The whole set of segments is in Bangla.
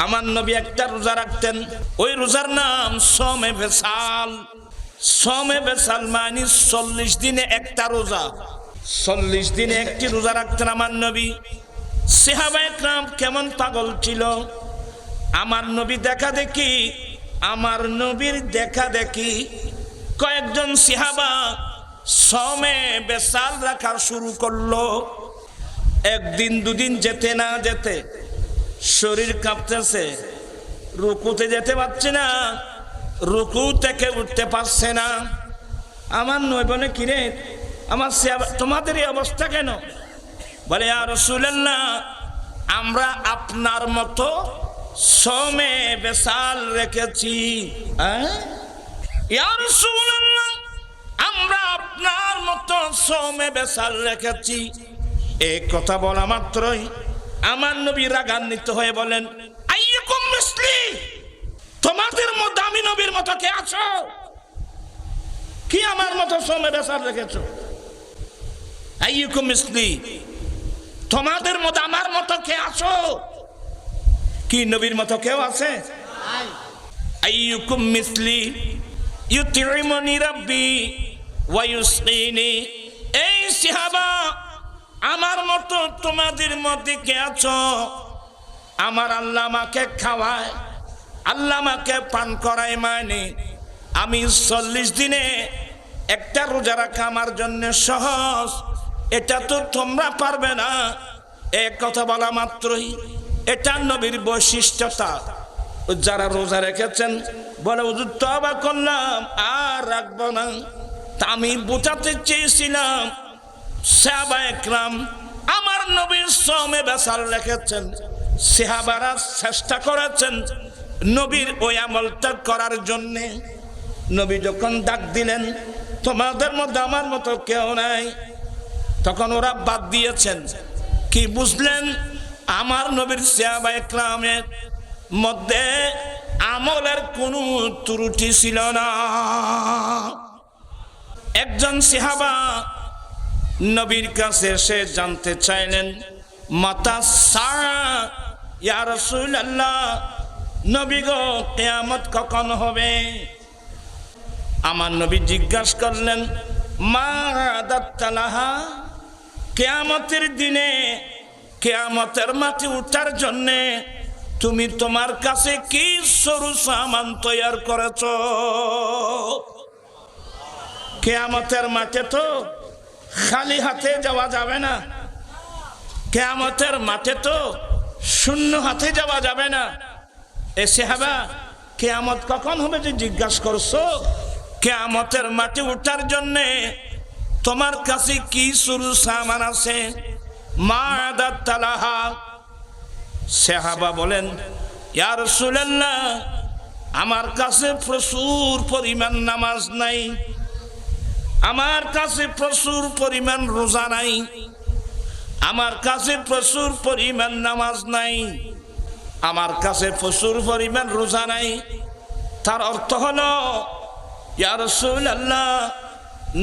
আমার নবী একটা রোজা রাখতেন, ওই রোজার নাম সোমে বেসাল। সোমে বেসাল মানে 40 দিনে একটা রোজা, 40 দিনে একটি রোজা রাখতেন আমার নবী। সাহাবায়ে কেরাম কেমন পাগল ছিল, আমার নবী দেখা দেখি, আমার নবীর দেখা দেখি কয়েকজন সাহাবা সোমে বেসাল রাখা শুরু করলো। একদিন দুদিন যেতে না যেতে শরীর কাঁপতেছে, রুকুতে যেতে পারছে না, রুকু থেকে উঠতে পারছে না। আমার নবী বলে, কিরে আমার তোমাদের এই অবস্থা কেন? বলে, ইয়া রাসূলুল্লাহ, আমরা আপনার মতো সোমে বেসাল রেখেছি। ইয়া রাসূলুল্লাহ, আমরা আপনার মতো সোমে বেসাল রেখেছি। এই কথা বলা মাত্রই আমার নবী রাগান্বিত হয়ে বলেন, আইয়ুকুম মিসলি, তোমাদের মধ্যে আমি নবীর মতো কে আছো? কি আমার মতো সোমে বেসাল রেখেছো? আইয়ুকুম মিসলি, তোমাদের মধ্যে আমার মতো কে আছো? কি নবীর মতো কেউ আছে? আইয়ুকুম মিসলি ইউতিমুনি রাব্বি ওয়া ইউসকিনি। এই সাহাবা, আমার মতো তোমাদের মধ্যে কে আছো? আমার আল্লাহ আমাকে খাওয়ায়, আল্লাহ আমাকে পান করায়, মানে আমি 40 দিনে একটা রোজা রাখা আমার জন্য সহজ, এটা তো তোমরা পারবে না। এক কথা বলা মাত্রই এটা নবীর বৈশিষ্ট্যতা। যারা রোজা রেখেছেন বলে, হুজুর তওবা করলাম, আর রাখবো না। তা আমি বোঝাতে চেয়েছিলাম, সাহাবায়ে কেরাম আমার নবীর সোমে বেসাল রেখেছেন, সাহাবারা চেষ্টা করেছেন নবীর ওই আমলটা করার জন্যে। নবী যখন ডাক দিলেন, তোমাদের মধ্যে আমার মতো কেউ নাই, তখন ওরা বাদ দিয়েছেন। কি বুঝলেন? আমার নবীর সাহাবায়ে কেরামের মধ্যে আমলের কোনো ত্রুটি ছিল না। একজন সাহাবা নবীর কাছে এসে জানতে চাইলেন, মাতা সাআ, ইয়া রাসূলুল্লাহ, নবী গো, কিয়ামত কখন হবে? আমার নবী জিজ্ঞাসা করলেন, মা আদাত্তালাহা, কিয়ামতের দিনে কিয়ামতের মাঠে উঠার জন্যে তুমি তোমার কাছে কি সরু সামান তৈরি করেছ? কিয়ামতের মাঠে তো খালি হাতে যাওয়া যাবে না, কিয়ামতের মাঠে তো শূন্য হাতে যাওয়া যাবে না। এ সাহাবা, কিয়ামত কখন হবে যে জিজ্ঞাসা করছো? কিয়ামতের মাঠে উঠার জন্যে তোমার কাছে কি সরু সামান আছে? মা আদাত্তালাহা। সাহাবা বলেন, ইয়া রাসূলুল্লাহ, আমার কাছে প্রচুর পরিমাণ নামাজ নাই, আমার কাছে প্রচুর পরিমাণ রোজা নাই, আমার কাছে প্রচুর পরিমাণ নামাজ নাই, আমার কাছে প্রচুর পরিমাণ রোজা নাই। তার অর্থ হলো, ইয়া রাসূলুল্লাহ,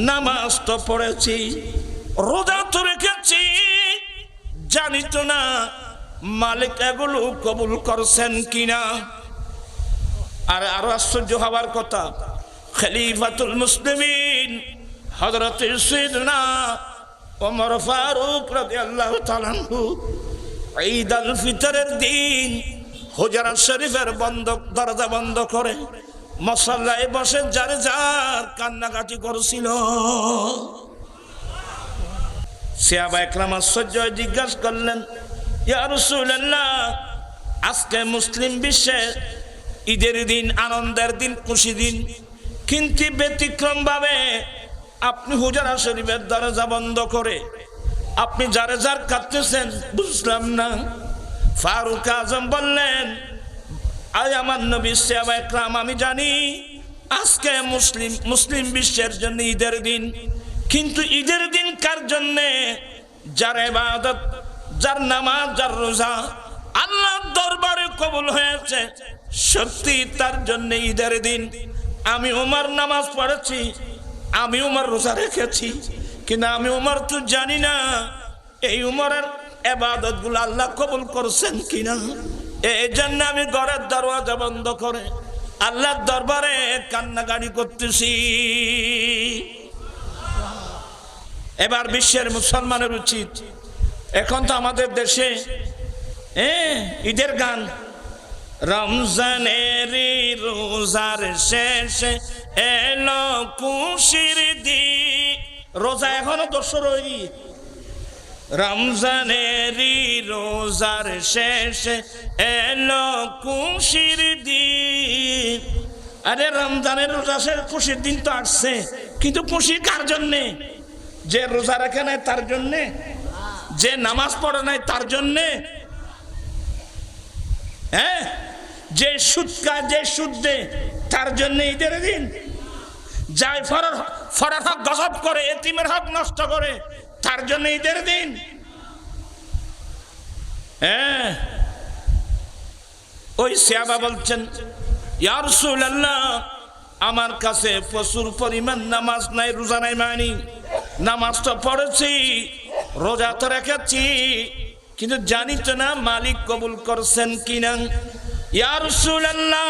নামাজ তো পড়েছি, রোজা তো রেখেছি, জানি তো না মালিক এগুলো কবুল করছেন কিনা। আর আরো আশ্চর্য হওয়ার কথা, খলিফাতুল মুসলিমিন হযরত সাইয়েদনা ওমর ফারুক রাদিয়াল্লাহু তাআলা আনহু ঈদ আল ফিতরের দিন হুজরা শরীফের দরজা বন্ধ করে মুসাল্লায় বসে যার যার কান্নাকাটি করছিল। সাহাবায়ে কেরাম আশ্চর্য জিজ্ঞাসা করলেন, ইয়া রাসূলুল্লাহ, আজকে মুসলিম বিশ্বে ঈদের দিন, আনন্দের দিন, খুশি দিন, কিন্তু ব্যতিক্রম ভাবে আপনি হুজরা শরীফের দরজা বন্ধ করে আপনি যারে যার কাঁদতেছেন, বুঝলাম না। ফারুক আজম বললেন, আয় আমার নবী, সাহাবায়ে কেরাম, আমি জানি আজকে মুসলিম বিশ্বের জন্য ঈদের দিন, কিন্তু ঈদের দিন কার জন্যে? যার ইবাদত, যার নামাজ, যার রোজা আল্লাহর দরবারে কবুল হয়েছে, সত্যি তার জন্য ঈদের দিন। আমি ওমর নামাজ পড়েছি, আমি ওমর রোজা রেখেছি, কিন্তু আমি ওমর তো জানি না এই ওমরের ইবাদতগুলো আল্লাহ কবুল করছেন কিনা। এই জন্য আমি ঘরের দরওয়াজা বন্ধ করে আল্লাহর দরবারে কান্নাকাটি করতেছি। এবার বিশ্বের মুসলমানের উচিত, এখন তো আমাদের দেশে ঈদের গান, রমজানের রোজার শেষে এলো খুশির দিন, রোজা এখনো দোসরই, রমজানের রোজার শেষে এলো খুশির দিন। আরে রমজানের রোজা শেষ, খুশির দিন তো আসছে, কিন্তু খুশি কার জন্যে? যে রোজা রাখে নাই তার জন্যে, যে নামাজ পড়ে নাই তার জন্যে, হ্যাঁ, যে সুদ খায়, যে সুদ দেয় তার জন্য ঈদের দিন, যাই ফরার হক গজব করে, এতিমের হক নষ্ট করে তার জন্য ঈদের দিন। হ্যাঁ, ওই সাহাবা বলছেন, ইয়া রাসূলুল্লাহ, আমার কাছে প্রচুর পরিমাণ নামাজ নাই, রোজা নাই, মানি নামাজ তো পড়েছি, রোজা তো রেখেছি, কিন্তু জানি তো না মালিক কবুল করছেন কিনা। ইয়া রাসূলুল্লাহ,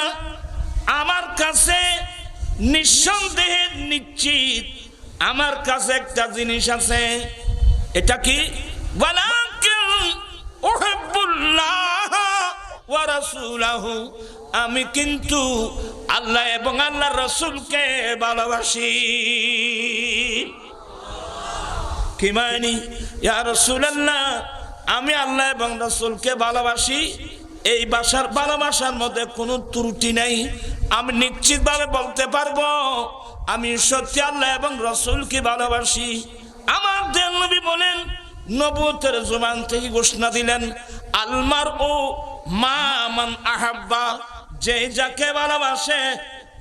আমার কাছে নিঃসন্দেহে নিশ্চিত আমার কাছে একটা জিনিস আছে, এটা কি? ওয়ালাকিন উহিব্বুল্লাহ ওয়া রাসূলাহু, আমি কিন্তু আল্লাহ এবং আল্লাহর রাসূলকে ভালোবাসি। কি মানি? ইয়া রাসূলুল্লাহ, আমি আল্লাহ এবং রাসূলকে ভালোবাসি, এই ভালোবাসার মধ্যে কোনো ত্রুটি নেই, আমি নিশ্চিতভাবে বলতে পারবো আমি সত্যি আল্লাহ এবং রাসূলকে ভালোবাসি। আমার নবী বলেন, নবুয়তের জবান থেকে ঘোষণা দিলেন, আলমার ও মা মান আহাব্বা, যে যাকে ভালোবাসে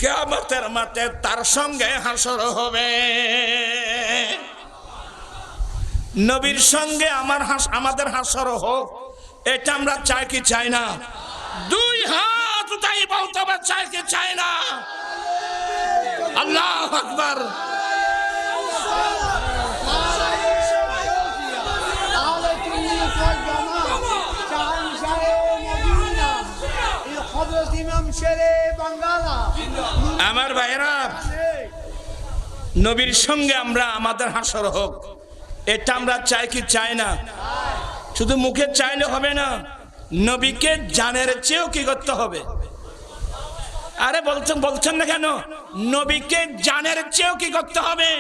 কিয়ামতের মাঠে তার সঙ্গে হাসর হবে। নবীর সঙ্গে আমাদের হাসর হোক, এটা আমরা চাই কি চাই না? দুই হাত উঠাই বলতে হবে, চাই কি চাই না? আল্লাহু আকবার। আমার ভাইরা, নবীর সঙ্গে আমাদের হাসর হোক, এটা আমরা চাই কি চাই না? শুধু মুখে চাইলে হবে না, নবীকে জানের চেয়েও কি করতে হবে? আরে বলছেন না কেন? নবীকে জানের চেয়েও কি করতে হবে?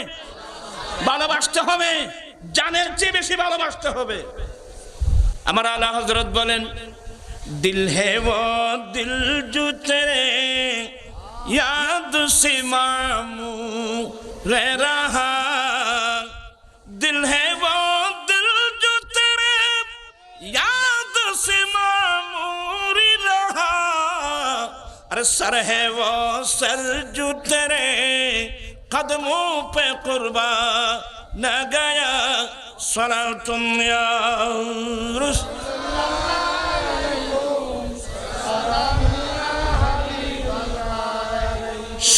ভালোবাসতে হবে, জানের চেয়ে বেশি ভালোবাসতে হবে। আমার আলা হযরত বলেন, দিল হে वो दिल जो तेरे याद से मामूर रहा, दिल है वो दिल जो तेरे याद से मामूर रहा, अरे सर है वो सर जो तेरे कदमों पे कुर्बान न गया, सलातुम या रसूल।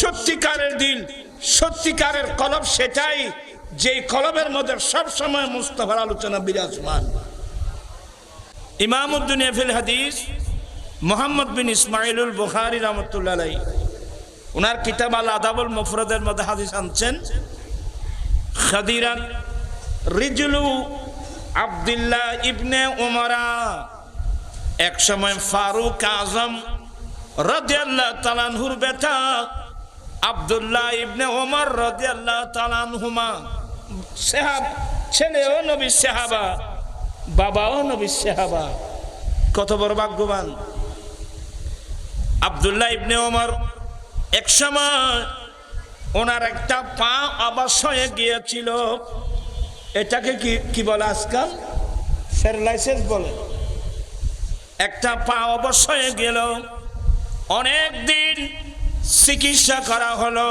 সত্যিকারের দিল, সত্যিকারের কলব সেটাই যে কলবের মধ্যে সব সময় মুস্তাফার আলোচনা বিরাজমান। ইমামুদ্দুনিয়া ফিল হাদিস মুহাম্মদ বিন ইসমাইলুল বুখারী রাহমাতুল্লাহ আলাইহি, ওনার কিতাব আল আদাবুল মুফরাদের মধ্যে হাদিস আনছেন, খাদিরা রিজলু আব্দুল্লাহ ইবনে উমরা, এক সময় ফারুক আজম রাদিয়াল্লাহু তাআলা আনহুর বেটা আব্দুল্লাহ ইবনে ওমর রাদিয়াল্লাহু তাআলা আনহুমা, ছেলেও নবী সাহাবা, বাবাও নবী সাহাবা, কত বড় ভাগ্যবান। আব্দুল্লাহ ইবনে ওমর এক সময় ওনার একটা পা অবশ হয়ে গিয়েছিল, এটাকে কি বলে আজকাল? প্যারালাইসিস বলে। একটা পা অবশ হয়ে গেল, অনেক দিন চিকিৎসা করা হলো,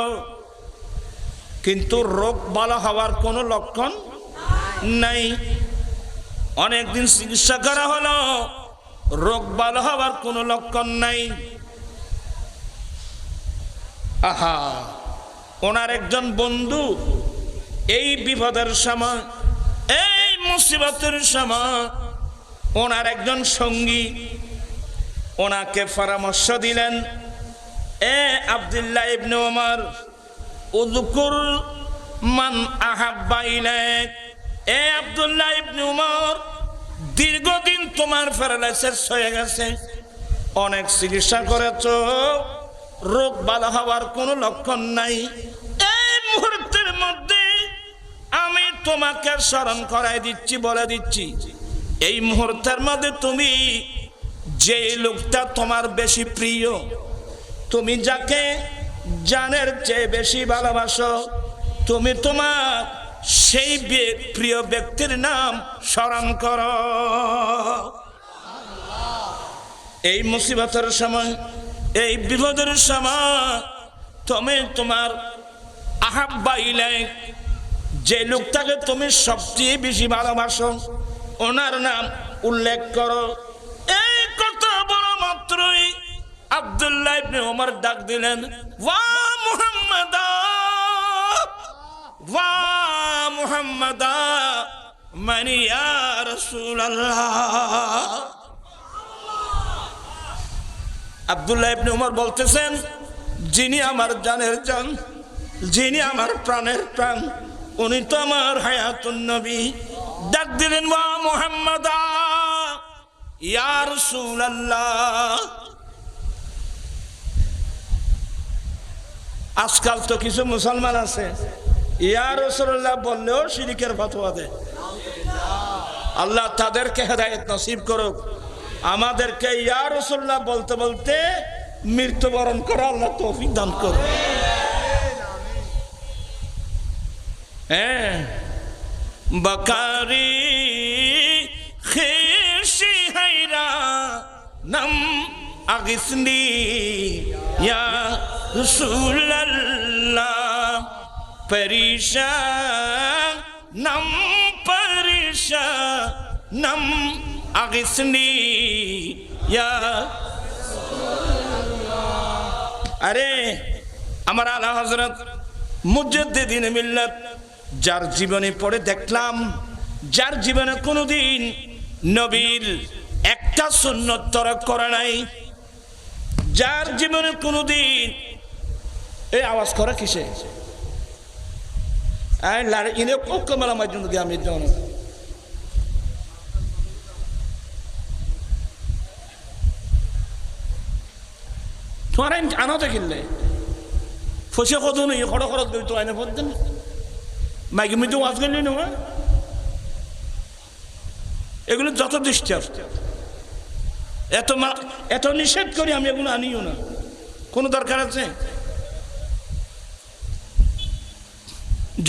কিন্তু রোগ ভালো হওয়ার কোনো লক্ষণ নাই। অনেকদিন চিকিৎসা করা হলো, রোগ ভালো হওয়ার কোনো লক্ষণ নাই। আহা, ওনার একজন বন্ধু এই বিপদের সময়, এই মুসিবতের সময়, ওনার একজন সঙ্গী ওনাকে পরামর্শ দিলেন, এ আব্দুল্লাহ ইবনে ওমর, উযকুর মান আহাব্বা ইলাইক। এ আব্দুল্লাহ ইবনে ওমর, দীর্ঘদিন তোমার প্যারালাইসিস হয়ে গেছে, অনেক চিকিৎসা করেছো, রোগ ভালো হওয়ার কোনো লক্ষণ নাই। এই মুহূর্তের মধ্যে আমি তোমাকে স্মরণ করাই দিচ্ছি, বলে দিচ্ছি, এই মুহূর্তের মধ্যে তুমি যে লোকটা তোমার বেশি প্রিয়, তুমি যাকে জানের চেয়ে বেশি ভালোবাসো, তুমি তোমার সেই প্রিয় ব্যক্তির নাম স্মরণ করো। এই মুসিবতের সময়, এই বিপদের সময় তুমি তোমার আহাব্বা ইলাইক, যে লোকটাকে তুমি সবচেয়ে বেশি ভালোবাসো, ওনার নাম উল্লেখ করো। এই কথা বলা মাত্রই আব্দুল্লাহ ইবনে ওমর ডাক দিলেন, ওয়া মুহাম্মাদা, ওয়া মুহাম্মাদা, মানে ইয়া রাসূলুল্লাহ। আব্দুল্লাহ ইবনে ওমর বলতেছেন, যিনি আমার জানের জান, যিনি আমার প্রাণের প্রাণ, উনি তো আমার হায়াতুন নবী। ডাক দিলেন, ওয়া মুহাম্মাদা, ইয়া রাসূলুল্লাহ। আজকাল তো কিছু মুসলমান আছে, ইয়া রাসূলুল্লাহ বললেও শিরকের ফতোয়া দেয়। আল্লাহ তাদেরকে হেদায়েত নসিব করুক। আমাদেরকে ইয়া রাসূলুল্লাহ বলতে বলতে মৃত্যুবরণ করা আল্লাহ তৌফিক দান করুক। হ্যাঁ, বকারি খিশি হাইরা নাম আগিসনি ইয়া রাসূলুল্লাহ, পরিশান নাম পরিশান নাম আগিসনি ইয়া। আরে আমার আলা হযরত মুজাদ্দিদিন মিল্লাত, যার জীবনে পড়ে দেখলাম, যার জীবনে কোনোদিন নবীর একটা সুন্নত তরক করে নাই, যার জীবনে কোনোদিন এই আওয়াজ করে কিসে ইনে কমালা মাধ্যম দিয়ে আমি জন তোমার আনো দেখিলে ফসে কত নেই খড় খরচ করি তো আইনে পড়তেন মাইকে মধ্যে ওয়াজ করলি না, এগুলো যত ডিস্টার্ব, এত নিষেধ করি আমি, এগুলো আনিও না, কোনো দরকার আছে?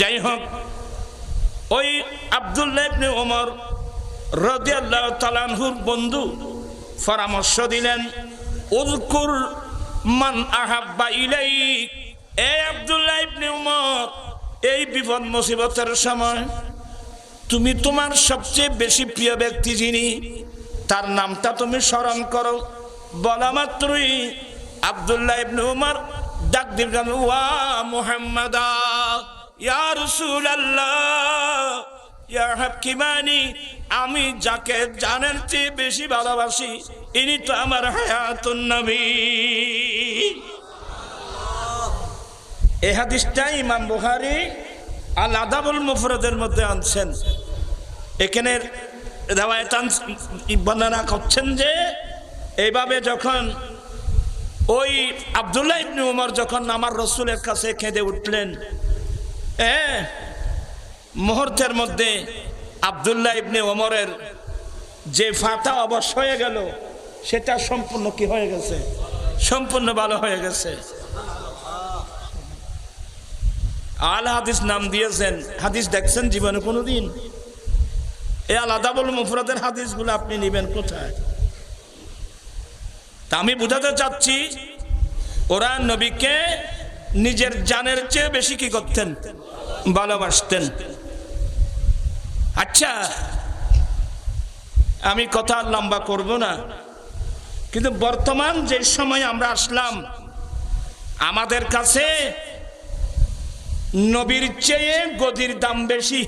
যাই হোক, ওই আব্দুল্লাহ ইবনে ওমর রাদিয়াল্লাহু তাআলা আনহুর বন্ধু পরামর্শ দিলেন, উযকুর মান আহাব্বা ইলাইক। এই আব্দুল্লাহ ইবনে ওমর, এই বিপদ মুসিবতের সময় তুমি তোমার সবচেয়ে বেশি প্রিয় ব্যক্তি যিনি, তার নামটা তুমি স্মরণ করো। বলা মাত্রই আব্দুল্লাহ ইবনে ওমর ডাক দিলেন, ওয়া মুহাম্মাদা, ইয়া রাসূলুল্লাহ, ইয়া হাকিমানি, আমি যাকে জানের চেয়ে বেশি ভালোবাসি, ইনি তো আমার হায়াতুন নবী। এই হাদিসটা ইমাম বুখারী আল আদাবুল মুফরাদের মধ্যে আনছেন। এখানে রিওয়ায়াত বর্ণনা করছেন যে এইভাবে যখন ওই আব্দুল্লাহ ইবনে ওমর যখন আমার রাসূলের কাছে কেঁদে উঠলেন, মুহূর্তের মধ্যে আব্দুল্লাহ ইবনে ওমরের যে ফাতা অবশ হয়ে গেল, সেটা সম্পূর্ণ কি হয়ে গেছে? সম্পূর্ণ ভালো হয়ে গেছে। আল হাদিস নাম দিয়েছেন। হাদিস দেখছেন জীবনে কোনোদিন? এই আল আদাবুল মুফরাদের হাদিসগুলো আপনি নেবেন কোথায়? তা আমি বুঝাতে চাচ্ছি, ওরা নবীকে নিজের জানের চেয়ে বেশি কি করতেন? ভালোবাসতেন। আচ্ছা, আমি কথা লম্বা করব না, কিন্তু বর্তমান যে সময় আমরা আসলাম, আমাদের কাছে নবীর চেয়ে গদির দাম বেশি।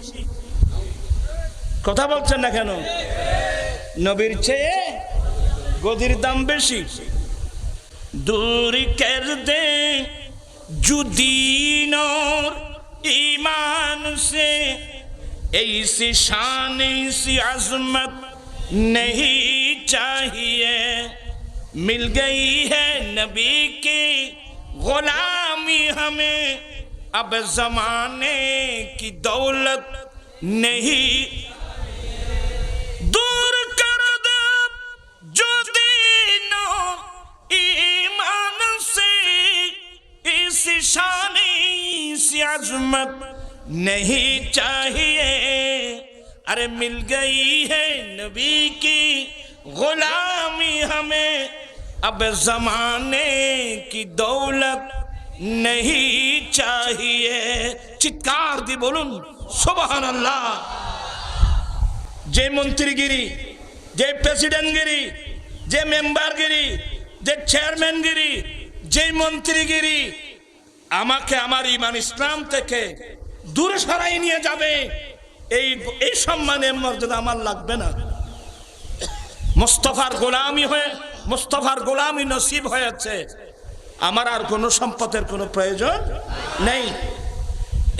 কথা বলছেন না কেন? নবীর চেয়ে গদির দাম বেশি। दूर कर दे जुदीन और ईमान से, ऐसी शान ऐसी अजमत नहीं चाहिए। मिल गई है नबी की गुलामी हमें, अब जमाने की दौलत नहीं। दूर कर दे जो दीन ईमान से, इस शान इस अजमत नहीं चाहिए। अरे मिल गई है नबी की गुलामी हमें, अब जमाने की दौलत नहीं चाहिए। चित्कार दी बोलूं सुभान अल्लाह। जे मंत्रीगिरी, जे प्रेसिडेंटगिरी, जे मेंबरगिरी, যে চেয়ারম্যানগিরি, যে মন্ত্রীগিরি আমাকে আমার ঈমান ইসলাম থেকে দূরে সরাই নিয়ে যাবে, এই সম্মানের মর্যাদা আমার লাগবে না। মুস্তাফার গোলামি হয়ে, মুস্তাফার গোলামি নসিব হয়েছে, আমার আর কোনো সম্পদের কোনো প্রয়োজন নেই।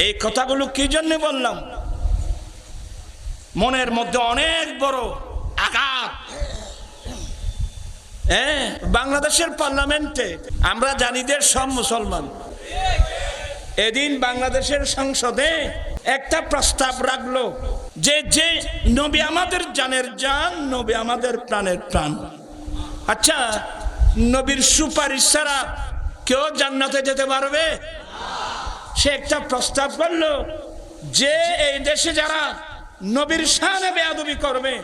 এই কথাগুলো কি জন্য বললাম? মনের মধ্যে অনেক বড় আঘাত। বাংলাদেশের পার্লামেন্টে আমরা জানি যে সব মুসলমান। এদিন বাংলাদেশের সংসদে একটা প্রস্তাব রাখলো যে যে নবী আমাদের জানের জান, নবী আমাদের প্রাণের প্রাণ। আচ্ছা, নবীর সুপারিশ ছাড়া কেউ জান্নাতে যেতে পারবে? সে একটা প্রস্তাব করলো যে এই দেশে যারা নবীর শানে বেয়াদবি করবে,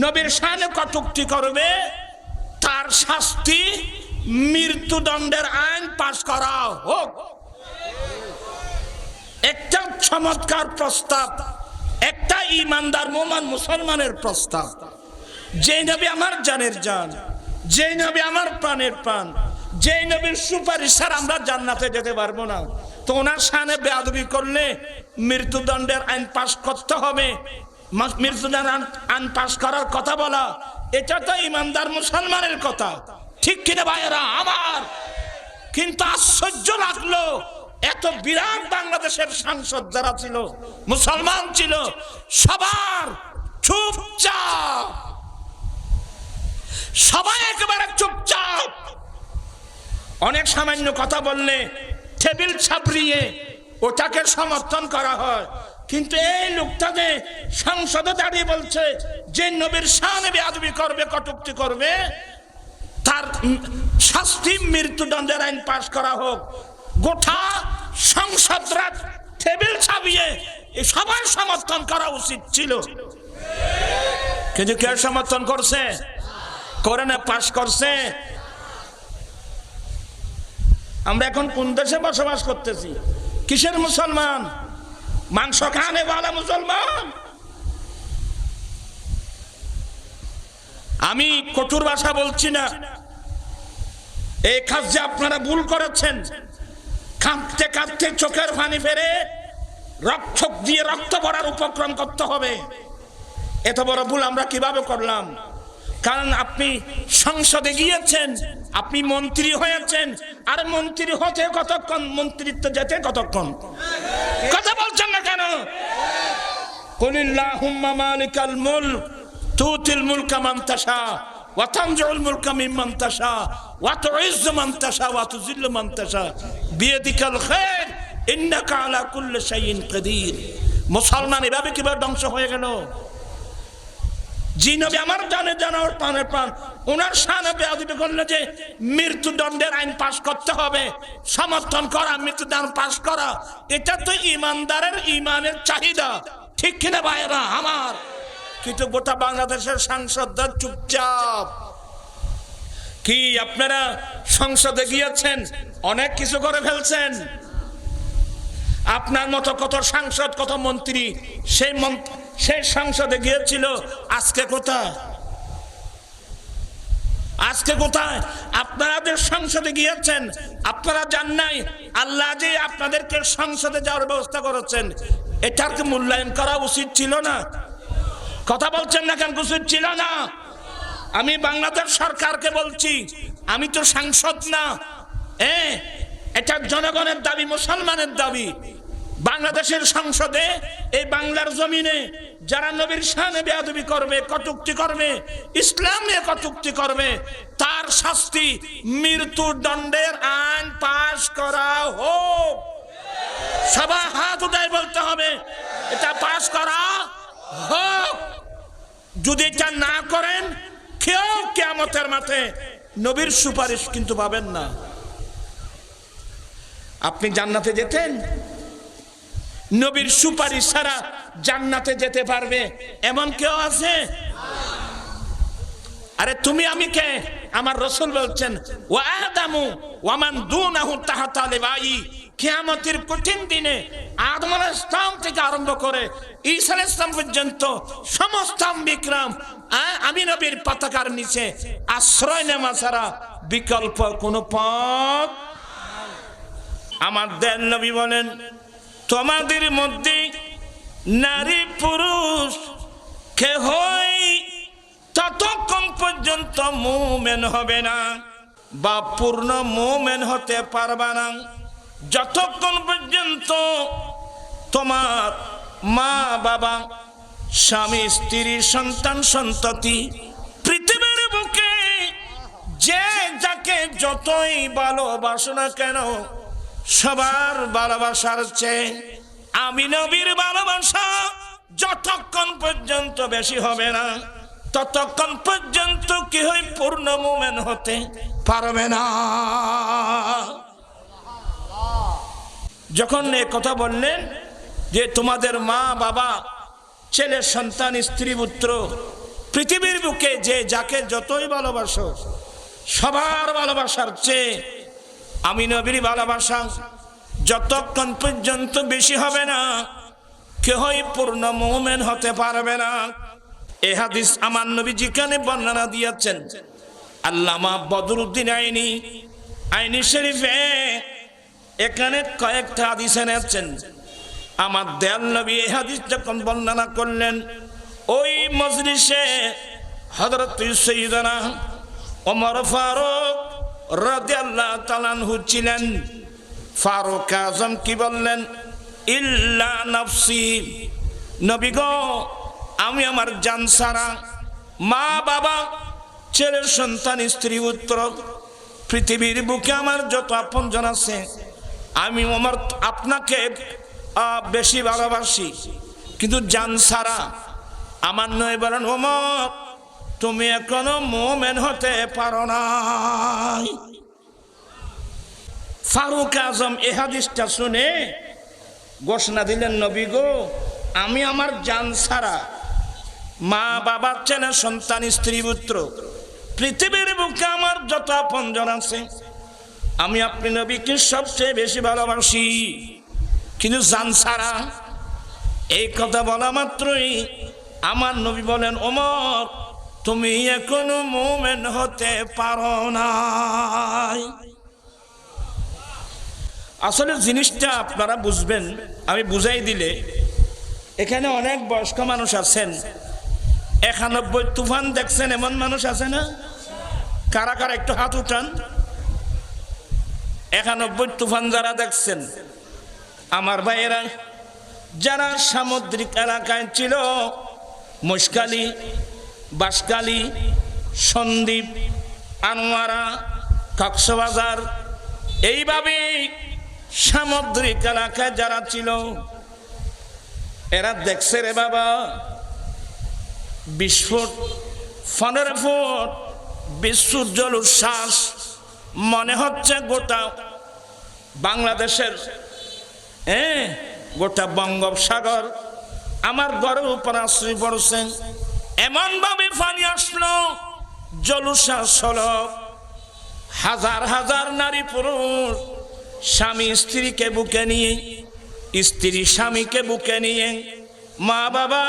নবীর শানে কটূক্তি করবে, তার শাস্তি মৃত্যুদণ্ডের আইন পাশ করা হোক। একটা চমৎকার প্রস্তাব, একটা ইমানদার মুমিন মুসলমানের প্রস্তাব। যে নবী আমার জানের জান, যে নবী আমার প্রাণের প্রাণ, যে নবীর সুপারিশ ছাড়া আমরা জান্নাতে যেতে পারবো না, তো ওনার শানে বেয়াদবি করলে মৃত্যুদণ্ডের আইন পাশ করতে হবে। মৃত্যুদণ্ডের আইন পাশ করার কথা বলা, এটা তো ইমানদার মুসলমানের কথা, ঠিক কিনা ভাইয়েরা আমার? কিন্তু আশ্চর্য লাগলো, এত বিরাট বাংলাদেশের সাংসদ যারা ছিল, মুসলমান ছিল, সবার চুপচাপ, সবাই একেবারে চুপচাপ। অনেক সামান্য কথা বললে টেবিল ছাপড়িয়ে ওটাকে সমর্থন করা হয়, কিন্তু এই লোকটাকে সংসদে দাঁড়িয়ে বলছে যে নবীর শানে বেয়াদবি করবে, কটূক্তি করবে, তার শাস্তি মৃত্যুদণ্ডের আইন পাশ করা হোক। গোটা সংসদরা টেবিল ছাপিয়ে সবার সমর্থন করা উচিত ছিল, কিন্তু কে সমর্থন করছে? করে না, পাশ করছে। আমরা এখন কোন দেশে বসবাস করতেছি? কিসের মুসলমান? মাংস খানে वाला মুসলমান। আমি কঠোর ভাষা বলছি না, এই কাজ যে আপনারা ভুল করেছেন। কাঁদতে কাঁদতে চোখের পানি ফেরে রক্ত দিয়ে রক্ত ভরার উপক্রম করতে হবে। এত বড় ভুল আমরা কিভাবে করলাম? কারণ আপনি সংসদে গিয়েছেন, আপনি মন্ত্রী হয়েছেন, আর মন্ত্রী হতে কতক্ষণ, মন্ত্রিত্ব যেতে কতক্ষণ? কথা বলছেন না কেন? কুলিল্লাহুম্মা মালিকাল মুলক তুতিল মুলকা মান তাশা ওয়া তানজিউল মুলকা মিম্মান তাশা ওয়া তুইজ্জু মান তাশা ওয়া তুযিল্লু মান তাশা বিয়াদিকাল খায়র ইন্নাকা আলা কুল্লি শাইইন কাদির। মুসলমান এভাবে কিভাবে ধ্বংস হয়ে গেল? যে নবী আমার জানে জানার প্রাণের প্রাণ, ওনার শানে বেয়াদবি করলে যে মৃত্যুদণ্ডের আইন পাশ করতে হবে, সমর্থন করা, মৃত্যুদণ্ড পাশ করা, এটা তো ইমানদারের ইমানের চাহিদা, ঠিক কিনা ভাইয়েরা আমার? কিন্তু গোটা বাংলাদেশের সাংসদরা চুপচাপ। কি আপনারা সংসদে গিয়েছেন, অনেক কিছু করে ফেলছেন। আপনার মতো কত সাংসদ, কত মন্ত্রী সেই সংসদে গিয়েছিল, আজকে কোথায়? আজকে কোথায়? আপনাদের সংসদে গিয়েছেন, আপনারা জান নাই আল্লাহ যে আপনাদেরকে সংসদে যাওয়ার ব্যবস্থা করেছেন, এটার কি মূল্যায়ন করা উচিত ছিল না? কথা বলছেন না কেন? উচিত ছিল না? আমি বাংলাদেশ সরকারকে বলছি, আমি তো সাংসদ না, এটা জনগণের দাবি, মুসলমানের দাবি। বাংলাদেশের সংসদে, এই বাংলার জমিনে যারা নবীর শানে বেয়াদবি করবে, কটূক্তি করবে, ইসলাম নিয়ে কটূক্তি করবে, তার শাস্তি মৃত্যুদণ্ডের আইন পাশ করা হোক। সবাই হাত উঠায় বলতে হবে, এটা পাশ করা হোক। যদি এটা না করেন, কেউ কিয়ামতের মাঠে নবীর সুপারিশ কিন্তু পাবেন না। আপনি জান্নাতে যেতেন, নবীর সুপারিশ ছাড়া জান্নাতে যেতে পারবে এমন কেউ আছে? আরে তুমি আমি কে? আমার রাসূল বলছেন, ওয়া আদামু ওয়া মান দুনাহু তাহতা লিবাই। কিয়ামতের কঠিন দিনে আদম আলাইহিস সালাম থেকে আরম্ভ করে ঈসা আলাইহিস সালাম পর্যন্ত সমস্ত আম্বিকরাম আমি নবীর পতাকার নিচে আশ্রয় নেওয়া ছাড়া বিকল্প কোনো পথ। আমার দেন নবী বলেন, তোমাদের মধ্যে নারী পুরুষ কেহই ততক্ষণ পর্যন্ত মুমিন হবে না বা পূর্ণ মুমিন হতে পারবে না যতক্ষণ পর্যন্ত তোমার মা বাবা, স্বামী স্ত্রী, সন্তান সন্ততি, পৃথিবীর বুকে যে যাকে যতই ভালোবাসো না কেন, সবার ভালোবাসার চেয়ে আমি নবীর ভালোবাসা যতক্ষণ পর্যন্ত বেশি হবে না ততক্ষণ পর্যন্ত কেউই পূর্ণ মুমিন হতে পারবে না। যখন এই কথা বললেন যে তোমাদের মা বাবা, ছেলে সন্তান, স্ত্রী পুত্র, পৃথিবীর বুকে যে যাকে যতই ভালোবাসো, সবার ভালোবাসার চেয়ে আমি নবীর ভালোবাসা যতক্ষণ পর্যন্ত বেশি হবে না কেউই পূর্ণ মুমিন হতে পারবে না। এই হাদিস আমার নবী যেখানে বর্ণনা দিয়েছেন, আল্লামা বদরুদ্দিন আইনি শরীফে এখানে কয়েকটা হাদিস এনেছেন। আমার দয়াল নবী এই হাদিস যখন বর্ণনা করলেন, ওই মজলিসে হযরত সাইয়্যিদানা ওমর ফারুক রাদিয়াল্লাহু তাআলা আনহু ছিলেন। ফারুক আযম কি বললেন? ইল্লা নাফসি, নবী গো, আমি আমার জান ছাড়া, মা বাবা, ছেলে সন্তান, স্ত্রী পুত্র, পৃথিবীর বুকে আমার যত আপনজন আছে, আমি ওমর আপনাকে বেশি ভালোবাসি, কিন্তু জান ছাড়া আমার নয়। বলেন, ওমর তুমি এখনো মুমিন হতে পারো না। ফারুক আজম এই হাদিসটা শুনে ঘোষণা দিলেন, নবী গো, আমি আমার জান ছাড়া, মা বাবা, ছেলে সন্তান, স্ত্রী পুত্র, পৃথিবীর বুকে আমার যত আপনজন আছে, আমি আপনি নবীকে সবচেয়ে বেশি ভালোবাসি, কিন্তু জান ছাড়া। এই কথা বলা মাত্রই আমার নবী বলেন, ওমর তুমি এখনো মুমিন হতে পারো না। আসলে জিনিসটা আপনারা বুঝবেন, আমি বুঝাই দিলে। এখানে অনেক বয়স্ক মানুষ আছেন, 91 তুফান দেখছেন এমন মানুষ আছে না? কারা কারা একটু হাত উঠান। 91 তুফান যারা দেখছেন, আমার ভাইয়েরা, যারা সামুদ্রিক এলাকায় ছিল, মশকালি, বাঁশখালী, সন্দ্বীপ, আনোয়ারা, কক্সবাজার, এইভাবে সামুদ্রিক এলাকায় যারা ছিল, এরা দেখছে রে বাবা 20 ফুট 15 ফুট বিশ্বর জল উচ্ছ্বাস, মনে হচ্ছে গোটা বাংলাদেশের গোটা বঙ্গোপসাগর আমার ঘরের উপর আশ্রয় পড়ছে। এমন ভাবে পানি আসলো, জল উচ্ছ্বাস হলো, হাজার হাজার নারী পুরুষ স্বামী স্ত্রীকে বুকে নিয়ে, স্ত্রী স্বামীকে বুকে নিয়ে, মা বাবা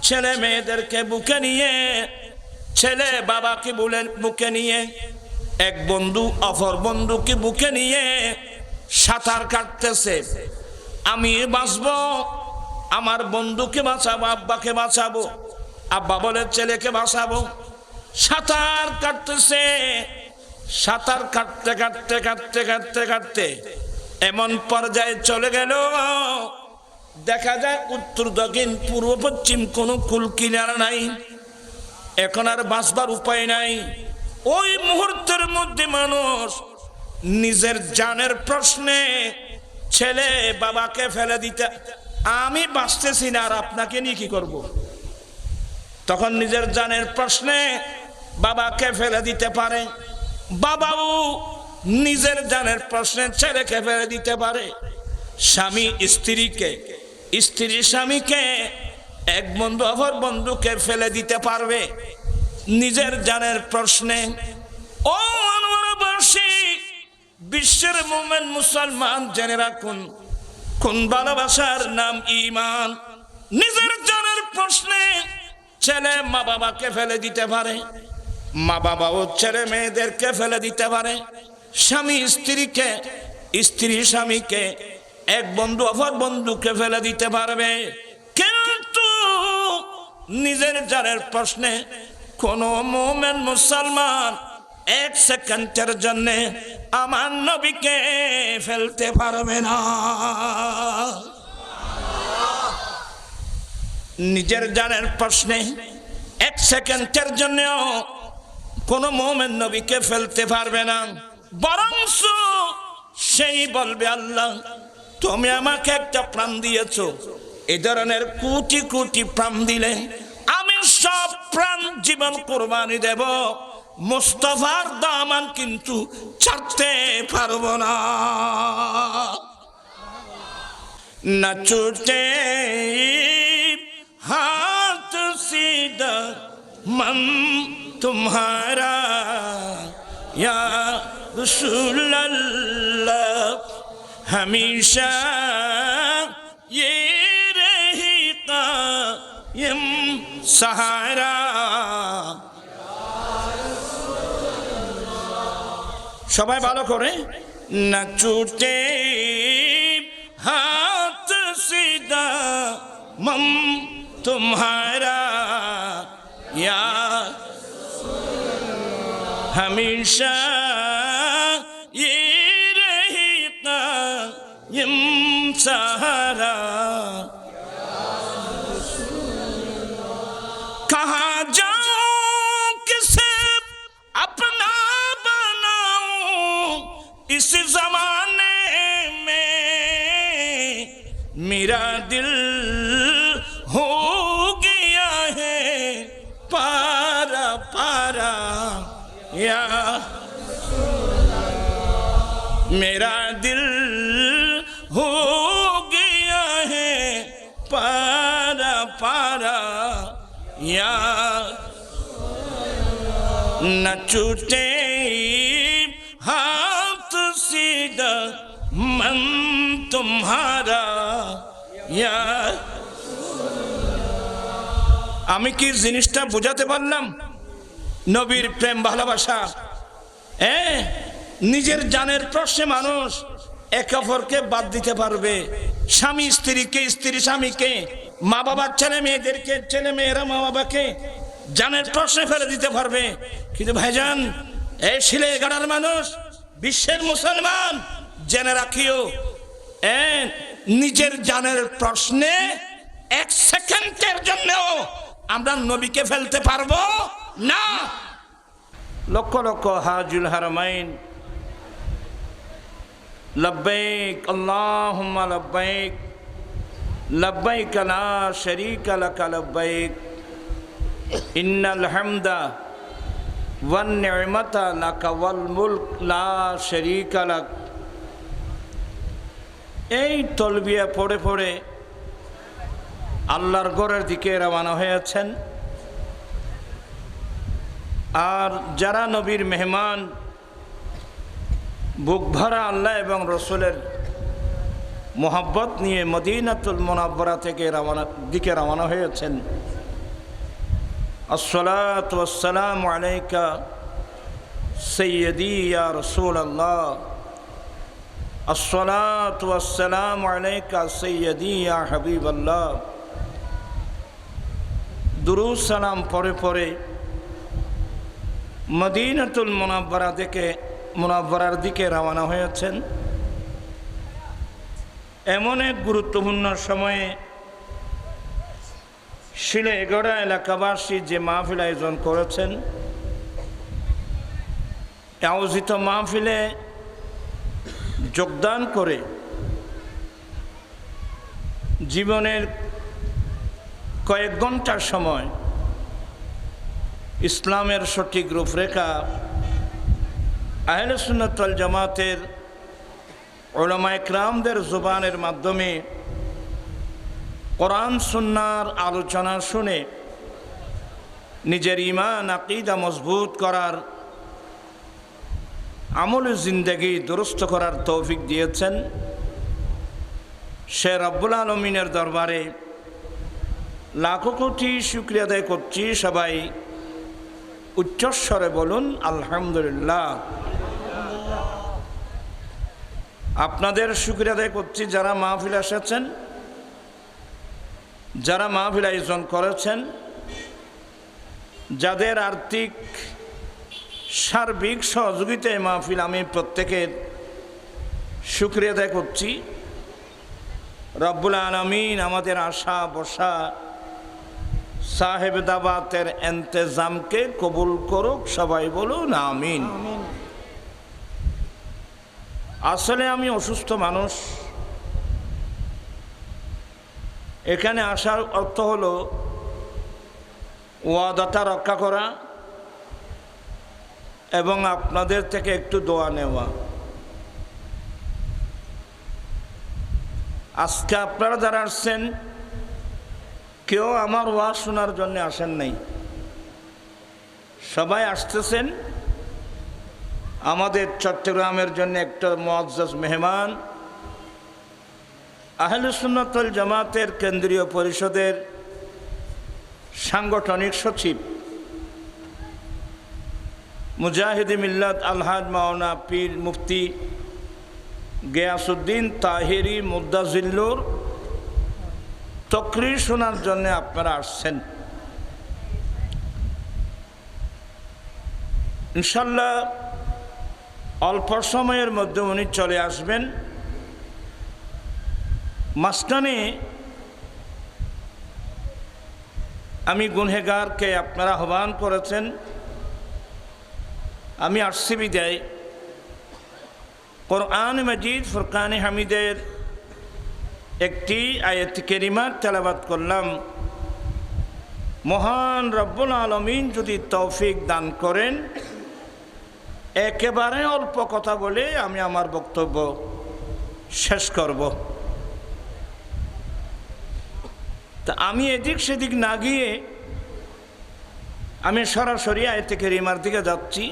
ছেলে মেয়েদেরকে বুকে নিয়ে, ছেলে বাবাকে বুকে নিয়ে, এক বন্ধু অপর বন্ধুকে বুকে নিয়ে সাঁতার কাটতেছে। আমি বাঁচবো, আমার বন্ধুকে বাঁচাবো, আব্বাকে বাঁচাবো, আব্বা বলে ছেলেকে বাঁচাবো, সাঁতার কাটতেছে। সাঁতার কাটতে কাটতে কাটতে কাটতে কাটতে এমন পর্যায়ে চলে গেল, দেখা যায় উত্তর দক্ষিণ পূর্ব পশ্চিম কোনো কুল কিনারা নাই। এখন আর বাঁচবার উপায় নাই। ওই মুহূর্তের মধ্যে মানুষ নিজের জানের প্রশ্নে ছেলে বাবাকে ফেলে দিতে, আমি বাঁচতেছি না আর আপনাকে নিয়ে কি করব। তখন নিজের জানের প্রশ্নে বাবাকে ফেলে দিতে পারে, বাবাও নিজের জানের প্রশ্নে ছেলেকে ফেলে দিতে পারে, স্বামী স্ত্রীকে, স্ত্রী স্বামীকে, এক বন্ধু অপর বন্ধুকে ফেলে দিতে পারবে নিজের জানের প্রশ্নে। ও অনুবাসী, বিশ্বের মুমিন মুসলমান জেনে রাখুন, কোন ভালোবাসার নাম ঈমান। নিজের জানের প্রশ্নে ছেলে মা বাবাকে ফেলে দিতে পারে, মা বাবাও ছেলে মেয়েদেরকে ফেলে দিতে পারে, স্বামী স্ত্রীকে, স্ত্রী স্বামীকে, এক বন্ধু অপর বন্ধুকে ফেলে দিতে পারবে। কিন্তু নিজের জানের প্রশ্নে কোন মুমিন মুসলমান এক সেকেন্ডের জন্য আমার নবীকে ফেলতে পারবে না। নিজের জানের প্রশ্নে এক সেকেন্ডের জন্য কোন মুমিন নবীকে ফেলতে পারবে না, বরং সেই বলবে, আল্লাহ তুমি আমাকে একটা প্রাণ দিয়েছো, এই ধরনের কোটি কোটি প্রাণ দিলে আমি সব প্রাণ জীবন কোরবানি দেব, মুস্তাফার দামান কিন্তু ছাড়তে পারবো না। না ছুটে हाथ सीधा मन तुम्हारा या रसूल अल्लाह, हमेशा ये रहेगा यम सहारा। সবাই ভালো করে, না ছুটে हाथ सीधा मन तुम्हारा या हमेशा ये रहेगा यम सहारा। कहाँ जाऊं किसे अपना बनाऊं इस जमाने में, मेरा दिल हो गया है पारा पारा या मेरा दिल हो गया है पारा पारा या न छूटे हाथ सीधा मन तुम्हारा या। আমি কি জিনিসটা বোঝাতে পারলাম? নবীর প্রেম ভালোবাসা। নিজের জানের প্রশ্নে মানুষ একে অপরকে বাদ দিতে পারবে, স্বামী স্ত্রীকে, স্ত্রী স্বামীকে, মা বাবার ছেলে মেয়েদেরকে, ছেলে মেয়েরা মা বাবাকে জানের প্রশ্নে ফেলে দিতে পারবে। কিন্তু ভাইজান, এই শিলেগাড়ার মানুষ, বিশ্বের মুসলমান, জেনে রাখিও, নিজের জানের প্রশ্নে এক সেকেন্ডের জন্য আমরা নবীকে ফেলতে পারবো না। লক্ষ লক্ষ হাজুল হারামাইন লব্বাইক আল্লাহুম্মা লব্বাইক, লব্বাইক লা শারীকা লাক লব্বাইক, ইন্নাল হামদা ওয়ান নি'মাতা লাক ওয়াল মুলক লা শারীকা লাক। এই তলবিয়া পড়ে পড়ে আল্লাহর ঘরের দিকে রওনা হয়েছেন। আর যারা নবীর মেহমান, বুক ভরা আল্লাহ এবং রসুলের মোহাব্বত নিয়ে মদিনাতুল মুনাওয়ারা থেকে দিকে রওনা হয়েছেন, আসসালাতু ওয়াসসালামু আলাইকা সাইয়্যিদি ইয়া রাসূলুল্লাহ, আসসালাতু ওয়াসসালামু আলাইকা সাইয়্যিদি ইয়া হাবিবাল্লাহ। দুরূদ সালাম পরে পরে মদিনাতুল মুনাওয়ারার দিকে রওনা হয়েছেন। এমন এক গুরুত্বপূর্ণ সময়ে শিলেগড়া এলাকাবাসী যে মাহফিল আয়োজন করেছেন, আয়োজিত মাহফিলে যোগদান করে জীবনের কয়েক ঘন্টার সময় ইসলামের সঠিক রূপরেখা আহলে সুন্নাত ওয়াল জামাতের উলামা ইকরামদের জবানের মাধ্যমে কোরআন সুন্নাহর আলোচনা শুনে নিজের ঈমান আকীদা মজবুত করার, আমল জিন্দেগি দুরুস্ত করার তৌফিক দিয়েছেন। সে রব্বুল আলামিনের দরবারে লাখো কোটি শুকরিয়া আদায় করছি। সবাই উচ্চস্বরে বলুন আলহামদুলিল্লাহ। আপনাদের শুকরিয়া আদায় করছি যারা মাহফিল এসেছেন, যারা মাহফিল আয়োজন করেছেন, যাদের আর্থিক সার্বিক সহযোগিতায় মাহফিল, আমি প্রত্যেকের শুকরিয়া আদায় করছি। রব্বুল আলামিন আমাদের আশা বসা সাহেব দাওয়াতের ইন্তেজামকে কবুল করুক। সবাই বলুন আমিন। আসলে আমি অসুস্থ মানুষ। এখানে আসার অর্থ হলো ওয়াদাটা রক্ষা করা এবং আপনাদের থেকে একটু দোয়া নেওয়া। আজকে আপনারা যারা আসছেন, কেউ আমার ওয়াজ শোনার জন্য আসেন নাই, সবাই আসতেছেন আমাদের চট্টগ্রামের জন্য একটা মুআজ্জাজ মেহমান, আহলে সুন্নাত ওয়াল জামাতের কেন্দ্রীয় পরিষদের সাংগঠনিক সচিব মুজাহিদ মিল্লাত আলহাজ মাওলানা পীর মুফতি গিয়াসউদ্দিন তাহেরি মুদ্দাজিল্লুর তকরির শোনার জন্য আপনারা আসছেন। ইনশাল্লাহ অল্প সময়ের মধ্যে উনি চলে আসবেন। মাঝখানে আমি গুনহেগারকে আপনারা আহ্বান করেছেন, আমি আসছি বিদায় কোরআন মাজিদ ফুরকানে হামিদের একটি আয়াত কারিমা তেলাওয়াত করলাম। মহান রব্বুল আলামিন যদি তৌফিক দান করেন, একেবারে অল্প কথা বলে আমি আমার বক্তব্য শেষ করব। তা আমি এদিক সেদিক না গিয়ে আমি সরাসরি আয়াত কারিমার দিকে যাচ্ছি।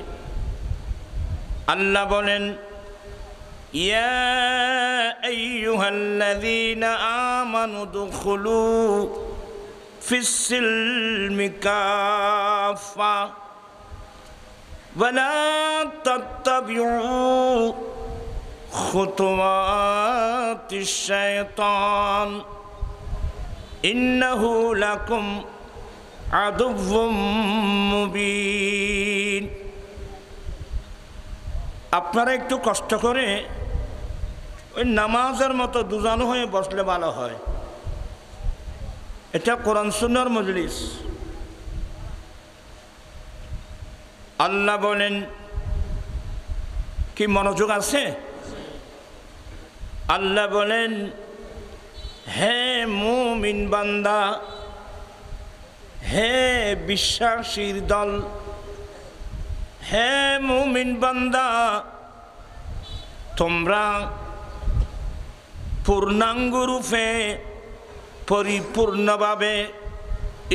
আল্লাহ বলেন, ইয়া আইয়ুহাল্লাযীনা আমানু দুখুলু ফিস-সিলমি কাফা ওয়া লা তাত্তাবিউ খুতুওয়াতিশ শাইতান ইন্নাহু লাকুম আদুউম মুবিন। আপনারা একটু কষ্ট করে ওই নামাজের মতো দুজানো হয়ে বসলে ভালো হয়। এটা কোরআন সুন্নাহর মজলিস। আল্লাহ বলেন, কি মনোযোগ আছে? আল্লাহ বলেন, হে মুমিন বান্দা, হে বিশ্বাসীর দল, হে মুমিন বান্দা, তোমরা পূর্ণাঙ্গ রূপে পরিপূর্ণভাবে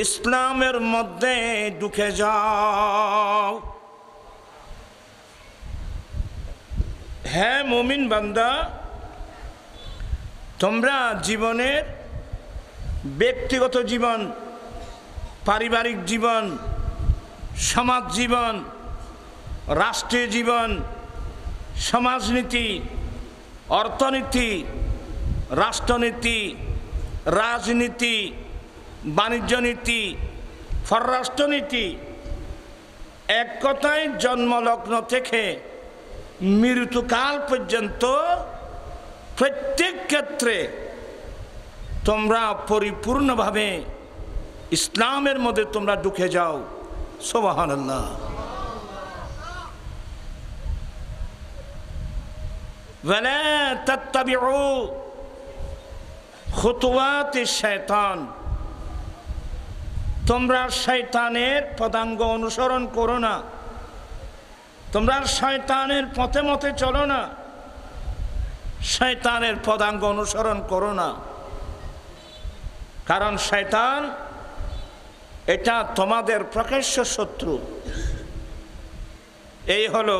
ইসলামের মধ্যে ঢুকে যাও। হে মুমিন বান্দা, তোমরা জীবনের ব্যক্তিগত জীবন, পারিবারিক জীবন, সমাজ জীবন, রাষ্ট্রীয় জীবন, সমাজনীতি, অর্থনীতি, রাষ্ট্রনীতি, রাজনীতি, বাণিজ্য নীতি, পররাষ্ট্রনীতি, এক কথায় জন্মলগ্ন থেকে মৃত্যুকাল পর্যন্ত প্রত্যেক ক্ষেত্রে তোমরা পরিপূর্ণভাবে ইসলামের মধ্যে তোমরা ঢুকে যাও। সুবহানাল্লাহ। ওয়ালা তাত্তাবিউ খুতুওয়াতিশ শায়তান, তোমরা শয়তানের পদাঙ্গ অনুসরণ করো না, তোমরা শয়তানের পথে মতে চলো না, শয়তানের পদাঙ্গ অনুসরণ করো না। কারণ শয়তান এটা তোমাদের প্রকাশ্য শত্রু। এই হলো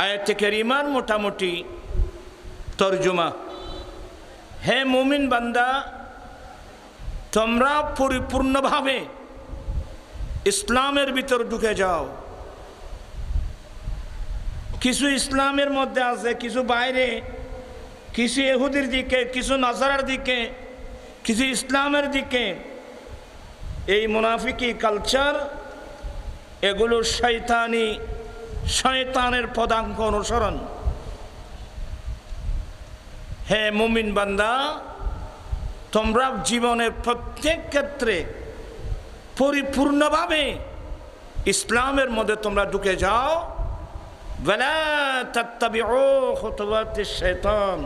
আয়াতে কারিমার মোটামুটি তরজমা। হে মুমিন বান্দা, তোমরা পরিপূর্ণভাবে ইসলামের ভিতর ঢুকে যাও। কিছু ইসলামের মধ্যে আছে, কিছু বাইরে, কিছু ইহুদির দিকে, কিছু নাসারার দিকে, কিছু ইসলামের দিকে। এই মুনাফিকি কালচার, এগুলো শয়তানের পদাঙ্ক অনুসরণ। হে মুমিন বান্দা, তোমরা জীবনের প্রত্যেক ক্ষেত্রে পরিপূর্ণভাবে ইসলামের মধ্যে তোমরা ঢুকে যাও। ওয়ালা তাত্তাবিউ খুতুওয়াতিশ শায়তান,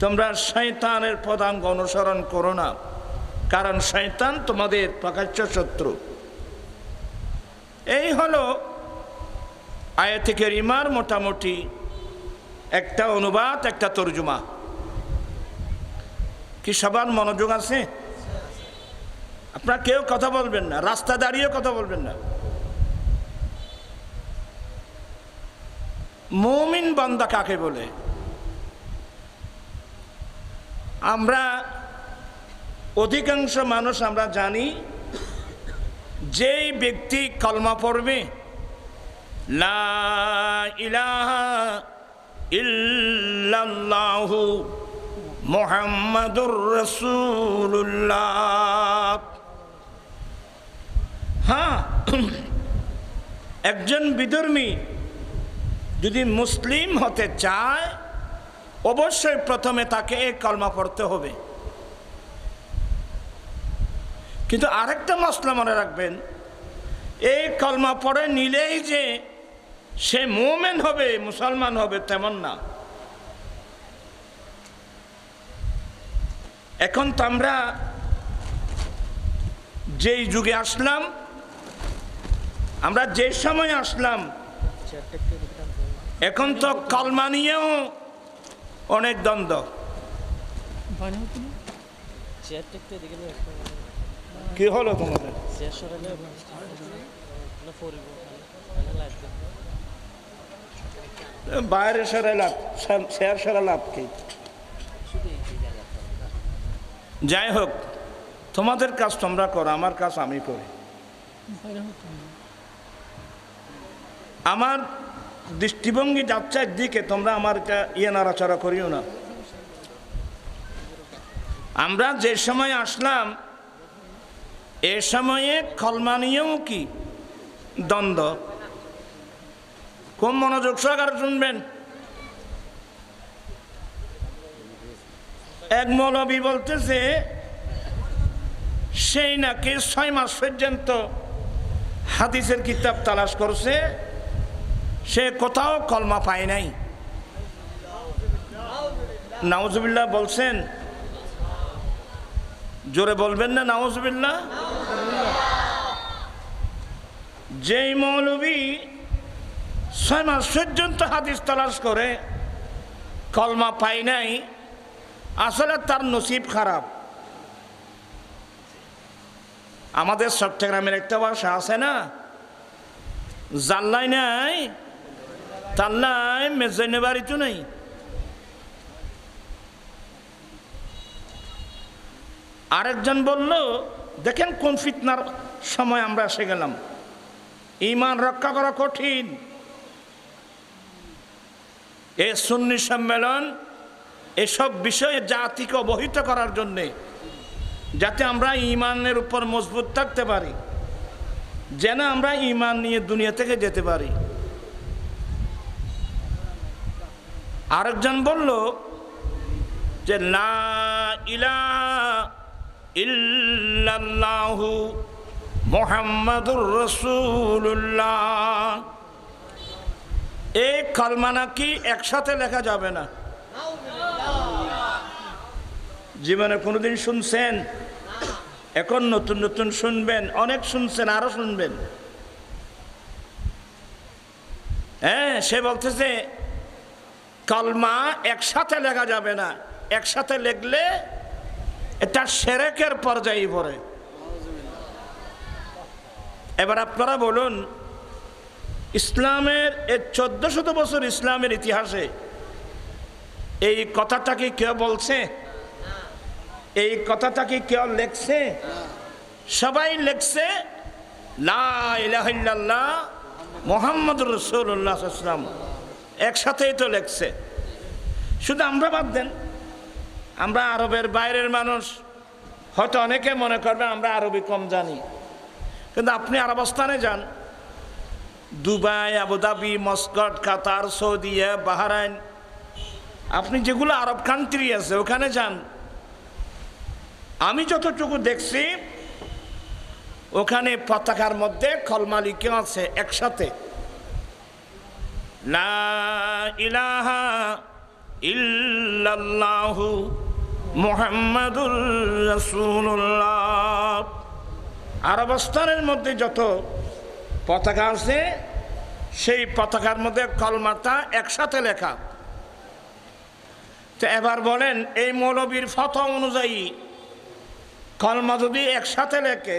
তোমরা শয়তানের পদাঙ্ক অনুসরণ করো না, কারণ শয়তান তোমাদের প্রকাশ্য শত্রু। এই হলো আয়াতে কারিমার মোটামুটি একটা অনুবাদ, একটা তরজমা। কি সবার মনোযোগ আছে? আপনারা কেউ কথা বলবেন না, রাস্তা দাঁড়িয়ে কথা বলবেন না। মুমিন বান্দা কাকে বলে? আমরা অধিকাংশ মানুষ আমরা জানি, যেই ব্যক্তি কলমা পড়বে লা ইলাহা ইল্লাল্লাহু মুহাম্মাদুর রাসূলুল্লাহ। হ্যাঁ, একজন বিধর্মী যদি মুসলিম হতে চায়, অবশ্যই প্রথমে তাকে এই কলমা পড়তে হবে। কিন্তু আরেকটা মসলা মনে রাখবেন, এই কলমা পড়ে নিলেই যে সে মুমিন হবে, মুসলমান হবে, তেমন না। এখন তো আমরা যেই যুগে আসলাম, আমরা যে সময় আসলাম, এখন তো কলমা নিয়েও অনেক দ্বন্দ্ব। কি হলো তোমাদের? বাইরে সেরা লাভ, শেয়ার সেরা লাভ কি? যাই হোক, তোমাদের কাজ তোমরা করো, আমার কাজ আমি করি। আমার দৃষ্টিভঙ্গি যাচ্ছে একদিকে, তোমরা আমার নাড়াচাড়া করিও না। আমরা যে সময় আসলাম, এ সময়ে কলমা নিয়েও কি দ্বন্দ্ব। খুব মনোযোগ সহকারে শুনবেন। এক মৌলবী বলতেছে সেই নাকি 6 মাস পর্যন্ত হাদিসের কিতাব তালাশ করছে, সে কোথাও কলমা পায় নাই। নাউজুবিল্লাহ বলছেন? জোরে বলবেন না নাউজুবিল্লাহ? যেই মৌলবী 6 মাস পর্যন্ত হাদিস তালাশ করে কলমা পায় নাই, আসলে তার নসিব খারাপ। আমাদের চট্টগ্রামের একটা ভাষা আছে না, জাল্লাই নাই তাল্লাই মেজাইনে বাড়িতে নেই। আরেকজন বলল, দেখেন কোন ফিতনার সময় আমরা এসে গেলাম। ঈমান রক্ষা করা কঠিন। এই সুন্নি সম্মেলন এসব বিষয়ে জাতিকে অবহিত করার জন্যে, যাতে আমরা ঈমানের উপর মজবুত থাকতে পারি। যেন আমরা ঈমান নিয়ে দুনিয়া থেকে যেতে পারি। আরেকজন বলল যে লা ইলাহা ইল্লাল্লাহু মুহাম্মাদুর রাসূলুল্লাহ। এই কালমা নাকি একসাথে লেখা যাবে না। জীবনে কোনোদিন শুনছেন? এখন নতুন নতুন শুনবেন, অনেক শুনছেন, আরো শুনবেন। হ্যাঁ, সে বলতেছে কালমা একসাথে লেখা যাবে না, একসাথে লিখলে এটা শিরকের পর্যায়ে পড়ে। এবার আপনারা বলুন, ইসলামের এই 1400 বছর ইসলামের ইতিহাসে এই কথাটা কি কেউ বলছে? এই কথাটা কি কেউ লেখছে? সবাই লেখছে লা ইলাহা ইল্লাল্লাহ মুহাম্মাদুর রাসূলুল্লাহ সাল্লাল্লাহু আলাইহি ওয়াসাল্লাম, একসাথেই তো লেখছে। শুধু আমরা বাদ দেন, আমরা আরবের বাইরের মানুষ, হয়তো অনেকে মনে করবে আমরা আরবি কম জানি, কিন্তু আপনি আরবস্থানে যান, দুবাই, আবুধাবি, মস্কট, কাতার, সৌদি, বাহরাইন, আপনি যেগুলো আরব কান্ট্রি আছে ওখানে যান, আমি যতটুকু দেখছি ওখানে পতাকার মধ্যে কলমা লিখে আছে একসাথে, লা ইলাহা ইল্লাল্লাহু মুহাম্মাদুর রাসূলুল্লাহ। আরবস্থানের মধ্যে যত পতাকা আছে সেই পতাকার মধ্যে কলমাটা একসাথে লেখা। তো এবার বলেন, এই মৌলবীর ফতোয়া অনুযায়ী কলমা যদি একসাথে লেখে,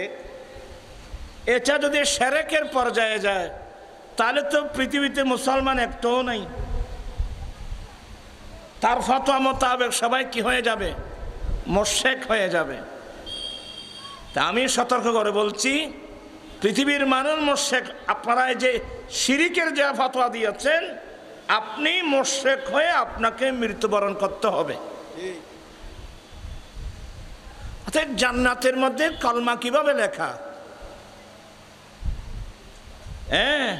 এটা যদি শিরকের পর্যায়ে যায়, তাহলে তো পৃথিবীতে মুসলমান একটাও নাই। তার ফতোয়া মোতাবেক সবাই কি হয়ে যাবে? মুশরিক হয়ে যাবে। তা আমি সতর্ক করে বলছি, পৃথিবীর মানুষ মুশরিক। আপনারা যে শিরকের যে ফতোয়া দিয়েছেন, আপনি মুশরিক হয়ে আপনাকে মৃত্যুবরণ করতে হবে। অর্থাৎ জান্নাতের মধ্যে কলমা কিভাবে লেখা? হ্যাঁ,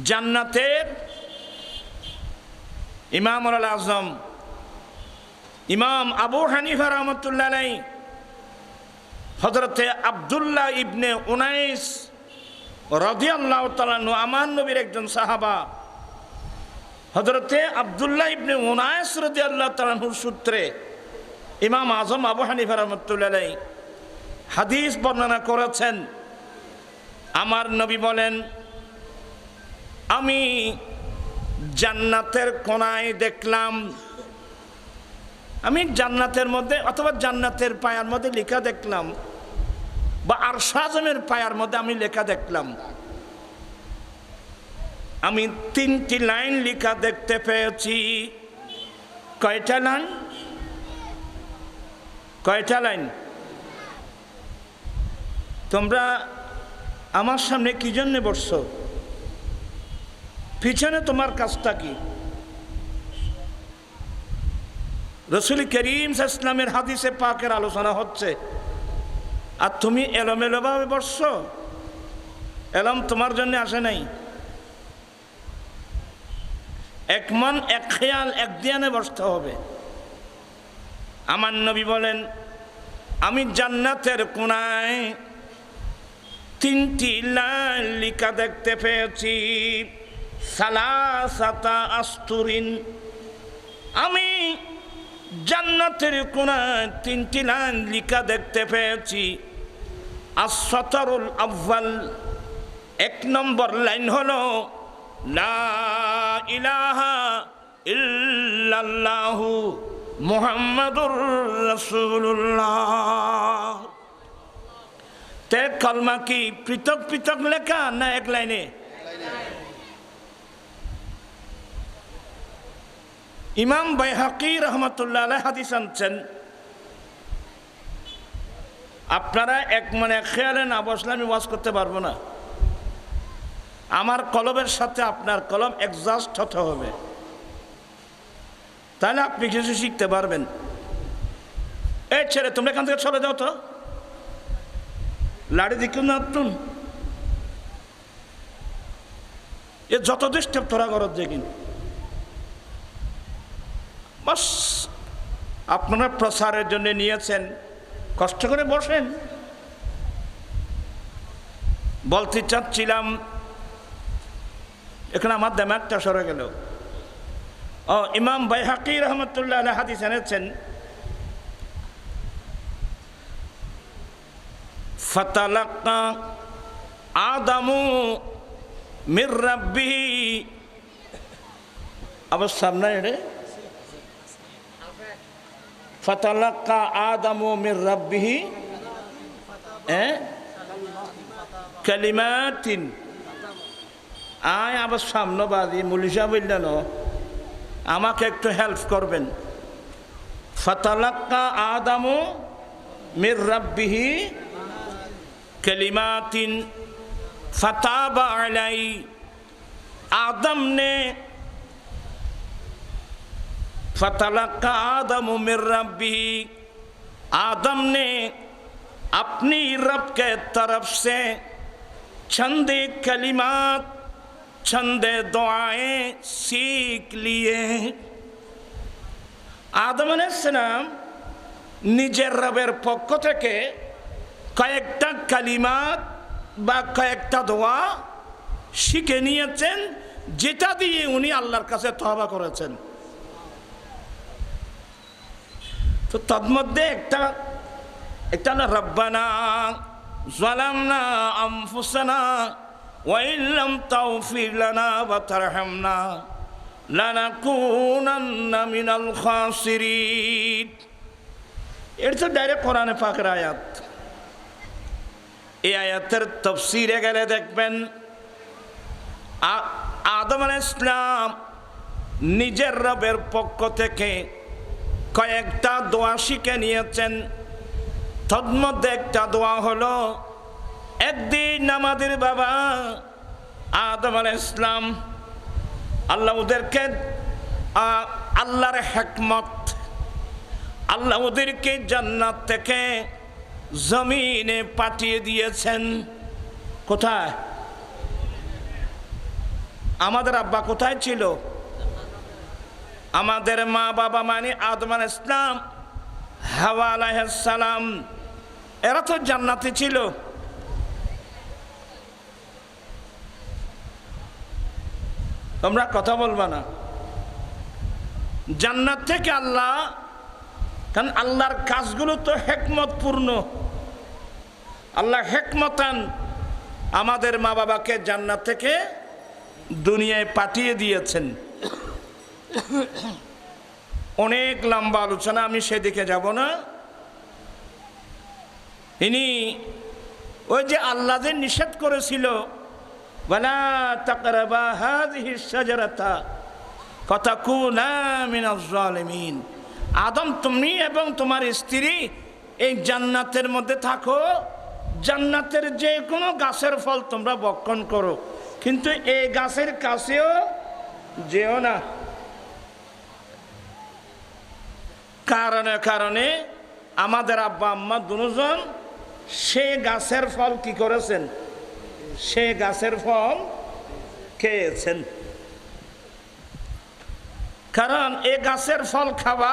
জান্নাতের ইমামুল আজম ইমাম আবু হানিফা রাহমাতুল্লাহ আলাইহি হযরতে আব্দুল্লাহ ইবনে উনাইস রাদিয়াল্লাহু তাআলা আনহু, আমার নবীর একজন সাহাবা, হযরতে আব্দুল্লাহ ইবনে উনাইস রাদিয়াল্লাহু তাআলা আনহুর সূত্রে ইমাম আজম আবু হানিফা রাহমাতুল্লাহ আলাইহি হাদিস বর্ণনা করেছেন। আমার নবী বলেন, আমি জান্নাতের কোনায় দেখলাম, আমি জান্নাতের মধ্যে অথবা জান্নাতের পায়ার মধ্যে লেখা দেখলাম, বা আরশ আযমের পায়ার মধ্যে আমি লেখা দেখলাম, আমি 3টি লাইন লেখা দেখতে পেয়েছি। কয়টা লাইন? কয়টা লাইন? তোমরা আমার সামনে কি জন্য বসছো? পিছনে তোমার কাজটা কি? রাসূল করিম সাল্লাল্লাহু আলাইহি ওয়াসাল্লামের হাদিসে পাকের আলোচনা হচ্ছে, আর তুমি এলোমেলোভাবে বসছো। এলম তোমার জন্য আসে নাই। এক মন, এক খেয়াল, এক ধ্যানে বসতে হবে। আমার নবী বলেন, আমি জান্নাতের কোনায় 3টি লাইন লেখা দেখতে পেয়েছি। সালাসাতা আস্তুরিন, আমি জান্নাতের কোনায় 3টি লাইন লেখা দেখতে পেয়েছি। as-satarul awwal, 1 নম্বর লাইন হলো লা ইলাহা ইল্লাল্লাহু মুহাম্মাদুর রাসূলুল্লাহ। তে কলমা কি পৃথক পৃথক লেখা না এক লাইনে? ইমাম বাইহাকি রহমতুল্লাহ আলাইহি হাদিস আনছেন, আপনারা এক মনে খেয়ালে না বসলে আমি ওয়াজ করতে পারবো না। আমার কলমের সাথে আপনার কলম অ্যাডজাস্ট হতে হবে, তাহলে আপনি কিছু শিখতে পারবেন। এই ছেলে, তোমরা এখান থেকে চলে যাও তো। লাড়ি দিকে নাতুন এ যত ডিস্টার্ব তোরা করত দেখিন বাস আপনারা প্রচারের জন্য নিয়েছেন, কষ্ট করে বসেন। বলতে চাচ্ছিলাম এখানে আমার দেমাগটা সরে গেল। ইমাম বাইহাকি রহমতুল্লাহ আলাইহি হাদিস এনেছেন, ফাতালাক্কা আদামু মির রাব্বিহি, আবার সামনে এড়ে ফাতালাক্কা আদামু মির রাব্বিহি কালিমাতিন। আবার সামনে বাদি মুলিশা বললেন আমাকে একটু হেল্প করবেন। ফাতালাক্কা আদামু মির রাব্বিহি কালিমাতিন ফাতাবা আলাইহি, आदम ने फतलक्का आदम मिर रब्बिही, आदम ने अपनी रब के तरफ से चंदे कलिमात चंदे दुआएं सीख लिए। आदम अलैहिस्सलाम निजेर रबेर पक्ष थेके कयेकटा कलिमात बा कयेकटा दोया শিখে নিয়েছেন, যেটা দিয়ে উনি আল্লাহর কাছে তওবা করেছেন। তো তন্মধ্যে একটা না রব্বানা যালামনা আনফুসানা ওয়া ইল্লাম তাগফির লানা ওয়া তারহামনা লানাকুনান্না মিনাল খাসিরিন। এটা তো ডাইরেক্ট কোরআনে পাকের আয়াত। এই আয়াতের তাফসীরে গেলে দেখবেন আদম আলাইহিস সালাম নিজের রবের পক্ষ থেকে কয়েকটা দোয়া শিখে নিয়েছেন। তন্মধ্যে একটা দোয়া হলো, একদিন আমাদের বাবা আদম আলাইহিস সালাম আল্লাহ ওদেরকে আল্লাহর হিকমত, আল্লাহ ওদেরকে জান্নাত থেকে জমিনে পাঠিয়ে দিয়েছেন। কোথায়? আমাদের আব্বা কোথায় ছিল? আমাদের মা বাবা মানে আদম আলাইহিস সালাম, হাওয়া আলাইহিস সালাম, এরা তো জান্নাতে ছিল। তোমরা কথা বলবা না। জান্নাত থেকে আল্লাহ, কারণ আল্লাহর কাজগুলো তো হিকমতপূর্ণ। আল্লাহ হিকমতান আমাদের মা বাবাকে জান্নাত থেকে দুনিয়ায় পাঠিয়ে দিয়েছেন। অনেক লম্বা আলোচনা, আমি সেদিকে যাব না। ইনি ওই যে আল্লাহ যে নিষেধ করেছিল, ওয়ালা তাকরাবা হাযিহিস শাজারাতা ফাতাকুনা মিনাজ জালিমিন, আদম তুমি এবং তোমার স্ত্রী এই জান্নাতের মধ্যে থাকো, জান্নাতের যে কোনো গাছের ফল তোমরা ভক্ষণ করো, কিন্তু এই গাছের কাছেও যেও না। কারণে কারণে আমাদের আব্বা আম্মা দুজন সে গাছের ফল কি করেছেন? সে গাছের ফল খেয়েছেন। কারণ এই গাছের ফল খাওয়া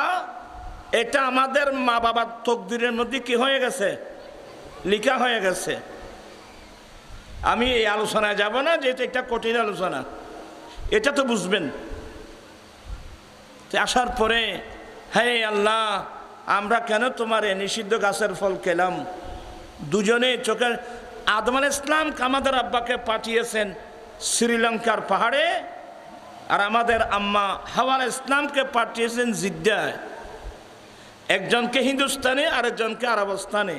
এটা আমাদের মা বাবার তকদিরের মধ্যে কি হয়ে গেছে? লেখা হয়ে গেছে। আমি এই আলোচনায় যাব না, যেটা একটা কঠিন আলোচনা, এটা তো বুঝবেন। আসার পরে হে আল্লাহ, আমরা কেন তোমার এই নিষিদ্ধ গাছের ফল খেলাম? দুজনে চোখের আদম আলাইহিস সালাম আমাদের আব্বাকে পাঠিয়েছেন শ্রীলঙ্কার পাহাড়ে, আর আমাদের আম্মা হাওয়া আলাইহিস সালামকে পাঠিয়েছেন জিদ্দায়। একজনকে হিন্দুস্তানে, আরেকজনকে আরবস্তানে।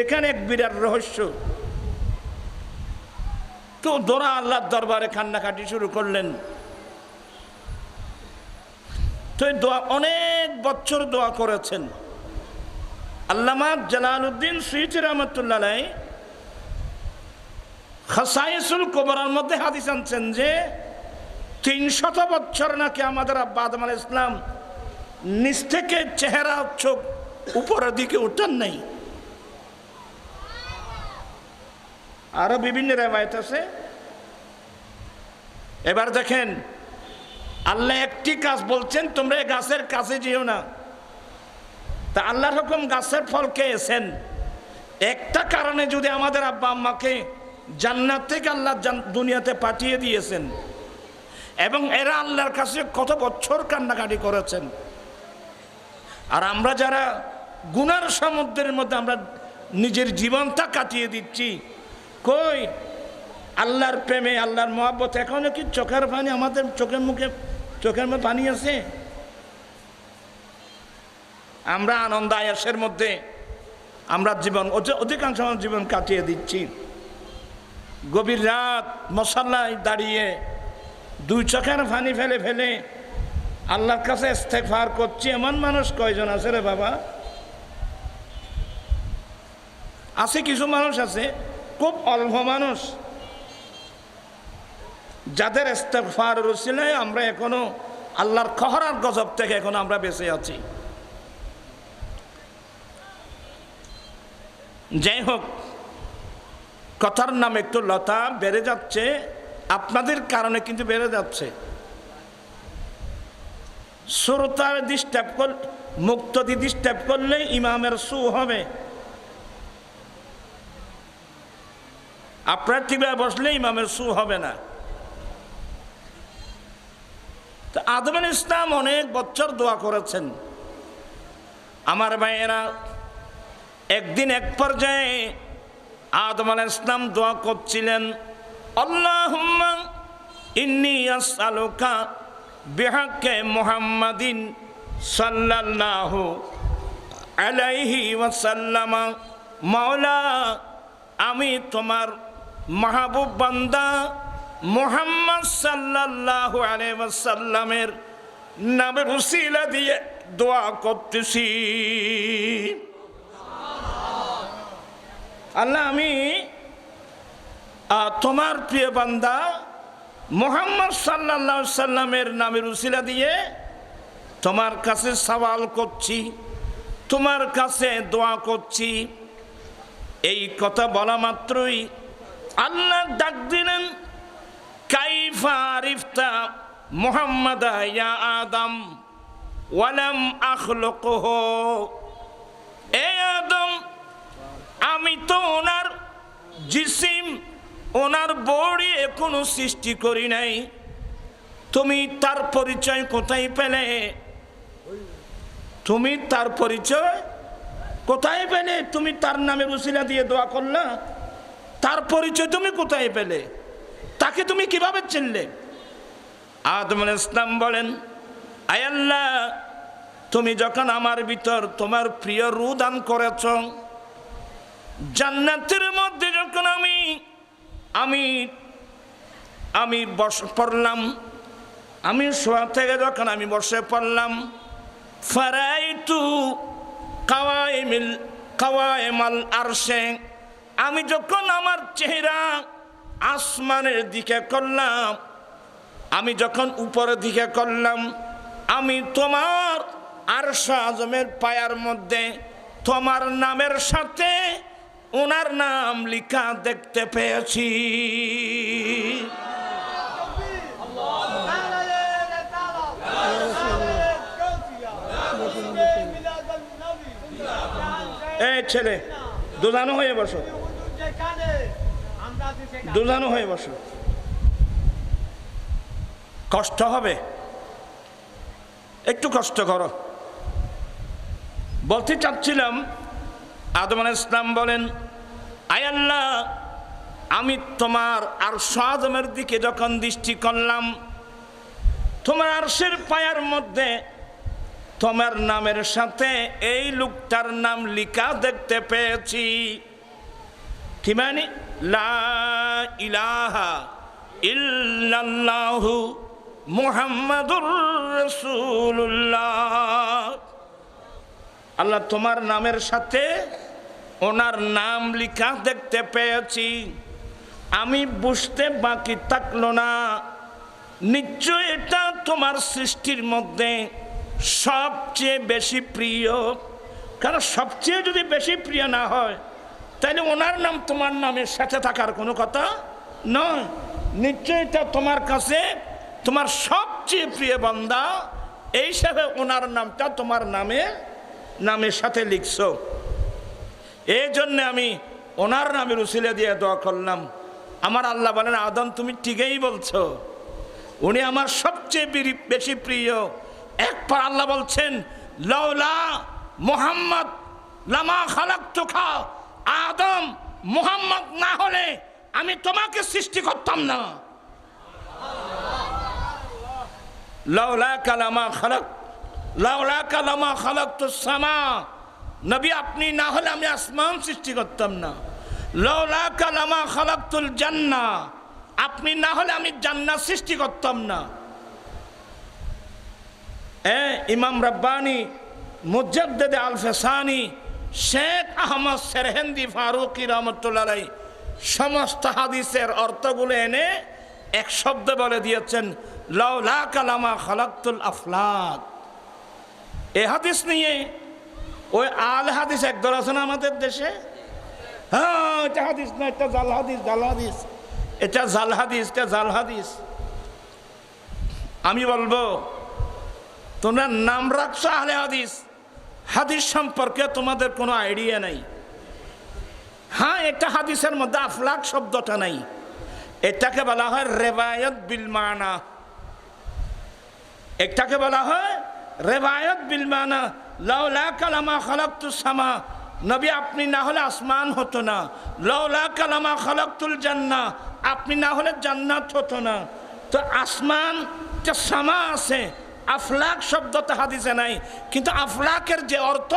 এখানে এক বিরাট রহস্য। তো দোরা আল্লাহর দরবারে কান্নাকাটি শুরু করলেন। তো দোয়া অনেক বছর দোয়া করেছেন। আল্লামা জালালউদ্দিন সুয়ুতী রহমাতুল্লাহ আলাইহি খাসায়েসুল কুবরার মধ্যে হাদিস আনছেন যে 300 বছর নাকি আমাদের আব্বা আদম আলাইহিস সালাম নিচ থেকে চেহারা চোখ উপরের দিকে উঠান নাই। আরো বিভিন্ন রেওয়ায়েত আছে। এবার দেখেন, আল্লাহ একটি কাজ বলছেন, তোমরা এই গাছের কাছে যেও না। তা আল্লাহর হুকুম গাছের ফল খেয়েছেন। একটা কারণে যদি আমাদের আব্বা আম্মাকে জান্নাত থেকে আল্লাহ দুনিয়াতে পাঠিয়ে দিয়েছেন, এবং এরা আল্লাহর কাছে কত বছর কান্নাকাটি করেছেন, আর আমরা যারা গুনার সমুদ্রের মধ্যে আমরা নিজের জীবনটা কাটিয়ে দিচ্ছি, কই আল্লাহর প্রেমে, আল্লাহর মহব্বত এখনো কি চোখের পানি, আমাদের চোখের মধ্যে পানি আছে? আমরা আনন্দ আয়াসের মধ্যে আমরা অধিকাংশ জীবন কাটিয়ে দিচ্ছি। গভীর রাত মশাল্লায় দাঁড়িয়ে দুই চোখের পানি ফেলে ফেলে আল্লাহর কাছে ইস্তেগফার করছি, এমন মানুষ কয়জন আছে রে বাবা? আছে, কিছু মানুষ আছে, খুব অল্প মানুষ, যাদের ইস্তেগফারের উসিলায় আমরা এখনো আল্লাহর কহরার গজব থেকে এখনো আমরা বেঁচে আছি। যাই হোক, কথার নাম একটু লতা বেড়ে যাচ্ছে, আপনাদের কারণে কিন্তু বেড়ে যাচ্ছে। শ্রোতার ডিস্টার্ব করলে, মুক্তদি ডিস্টার্ব করলে ইমামের সু হবে। আপনার ঠিকভাবে বসলে ইমামের সু হবে না। তো আদম আলাইহিস সালাম অনেক বছর দোয়া করেছেন। আমার ভাইয়েরা, একদিন এক পর্যায়ে আদম আলাইহিস সালাম দোয়া করছিলেন, আল্লাহুম্মা ইন্নী আসআলুকা বিহাক্কে মুহাম্মাদিন সাল্লাল্লাহু আলাইহি ওয়াসাল্লাম, মাওলা আমি তোমার মাহবুব বান্দা মুহাম্মদ সাল্লাল্লাহু আলাইহি ওয়াসাল্লামের নামের উসিলা দিয়ে দোয়া করতেছি। আল্লাহ, আমি তোমার প্রিয় বান্দা মুহাম্মদ সাল্লাল্লাহু আলাইহি সাল্লামের নামের উসিলা দিয়ে তোমার কাছে সওয়াল করছি, তোমার কাছে দোয়া করছি। এই কথা বলা মাত্রই আল্লাহ ডাক দিলেন, কাইফা আরিফতা মুহাম্মাদা ইয়া আদম ওয়ালাম আখলুকুহু, এ আদম, আমি তো ওনার জিসিম, ওনার বডি এখনো সৃষ্টি করি নাই, তুমি তার পরিচয় কোথায় পেলে? তুমি তার পরিচয় কোথায় পেলে? তুমি তার নামের উসিলা দিয়ে দোয়া করলা, তার পরিচয় তুমি কোথায় পেলে? তাকে তুমি কিভাবে চিনলে? আদম আলাইহিস সালাম বলেন, আয় আল্লাহ, তুমি যখন আমার ভিতর তোমার প্রিয় রূহ দান করেছ, জান্নাতের মধ্যে যখন আমি বসে পড়লাম, আমি শোয়া থেকে যখন আমি বসে পড়লাম, ফারাইতু কাওয়াইমাল আরশে, আমি যখন আমার চেহারা আসমানের দিকে করলাম, আমি যখন উপরের দিকে করলাম, আমি তোমার আরশ আজমের পায়ার মধ্যে তোমার নামের সাথে ওনার নাম লেখা দেখতে পেয়েছি। এই ছেলে, দুজানো হয়ে বসো, দুজানো হয়ে বসো, কষ্ট হবে, একটু কষ্ট করো। বলতে চাচ্ছিলাম, আদম আলাইহিস সালাম বলেন, আয় আল্লাহ, আমি তোমার আরশ আজমের দিকে যখন দৃষ্টি করলাম, তোমার আরশের পায়ার মধ্যে তোমার নামের সাথে এই লোকটার নাম লেখা দেখতে পেয়েছি। কি মানে? লা ইলাহা ইল্লাল্লাহু মুহাম্মাদুর রাসূলুল্লাহ। আল্লাহ, তোমার নামের সাথে ওনার নাম লেখা দেখতে পেয়েছি। আমি বুঝতে বাকি থাকলো না, নিশ্চয় এটা তোমার সৃষ্টির মধ্যে সবচেয়ে বেশি প্রিয়। কারণ সবচেয়ে যদি বেশি প্রিয় না হয় তাইলে ওনার নাম তোমার নামের সাথে থাকার কোনো কথা নয়। নিশ্চয়ই এটা তোমার কাছে তোমার সবচেয়ে প্রিয় বান্দা, এই হিসাবে ওনার নামটা তোমার নামের সাথে লিখছো। এই জন্যে আমি ওনার নামের উসিলা দিয়ে দোয়া করলাম। আমার আল্লাহ বলেন, আদম তুমি ঠিকই বলছো, উনি আমার সবচেয়ে বেশি প্রিয়। একবার আল্লাহ বলছেন, লাউলা মুহাম্মদ লামা খালাকতুকা, আদম মুহাম্মদ না হলে আমি তোমাকে সৃষ্টি করতাম না। লাউলা কালামা খালাকতুস সামা, নবী আপনি না হলে আমি আসমান সৃষ্টি করতাম না। লাউলা কালামা খালাকতুল জান্নাহ, আপনি না হলে আমি জান্নাত সৃষ্টি করতাম না। ইমাম রব্বানি মুজাদ্দিদ আল ফেসানি শেখ আহমদ সেরহিন্দি ফারুকি রহমতুল্লাহ আলাইহি সমস্ত হাদিসের অর্থগুলো এনে এক শব্দ বলে দিয়েছেন, লাউলা কালামা খালাকতুল আফলাক। এই হাদিস নিয়ে ওই আল হাদিস একদল আছে না আমাদের দেশে, হ্যাঁ এটা হাদিস না, এটা জাল হাদিস, এটা জাল হাদিস। আমি বলবো তোমরা নাম রাখছো আহলে হাদিস, হাদিস সম্পর্কে তোমাদের কোনো আইডিয়া নাই। হ্যাঁ, এটা হাদিসের মধ্যে আফলাক শব্দটা নাই, এটাকে বলা হয় রেবায়ত বিল মানা। এটাকে বলা হয় রেবায়ত বিল মানা। লাউলা কালামা খালাকতুস সামা, নবী আপনি না হলে আসমান হতো না। লাউলা কালামা খালাকতুল জান্নাহ, আপনি না হলে জান্নাত হতো না। তো আসমান যে সামা আছে, আফলাক শব্দটা হাদিসে নাই, কিন্তু আফলাকের যে অর্থ,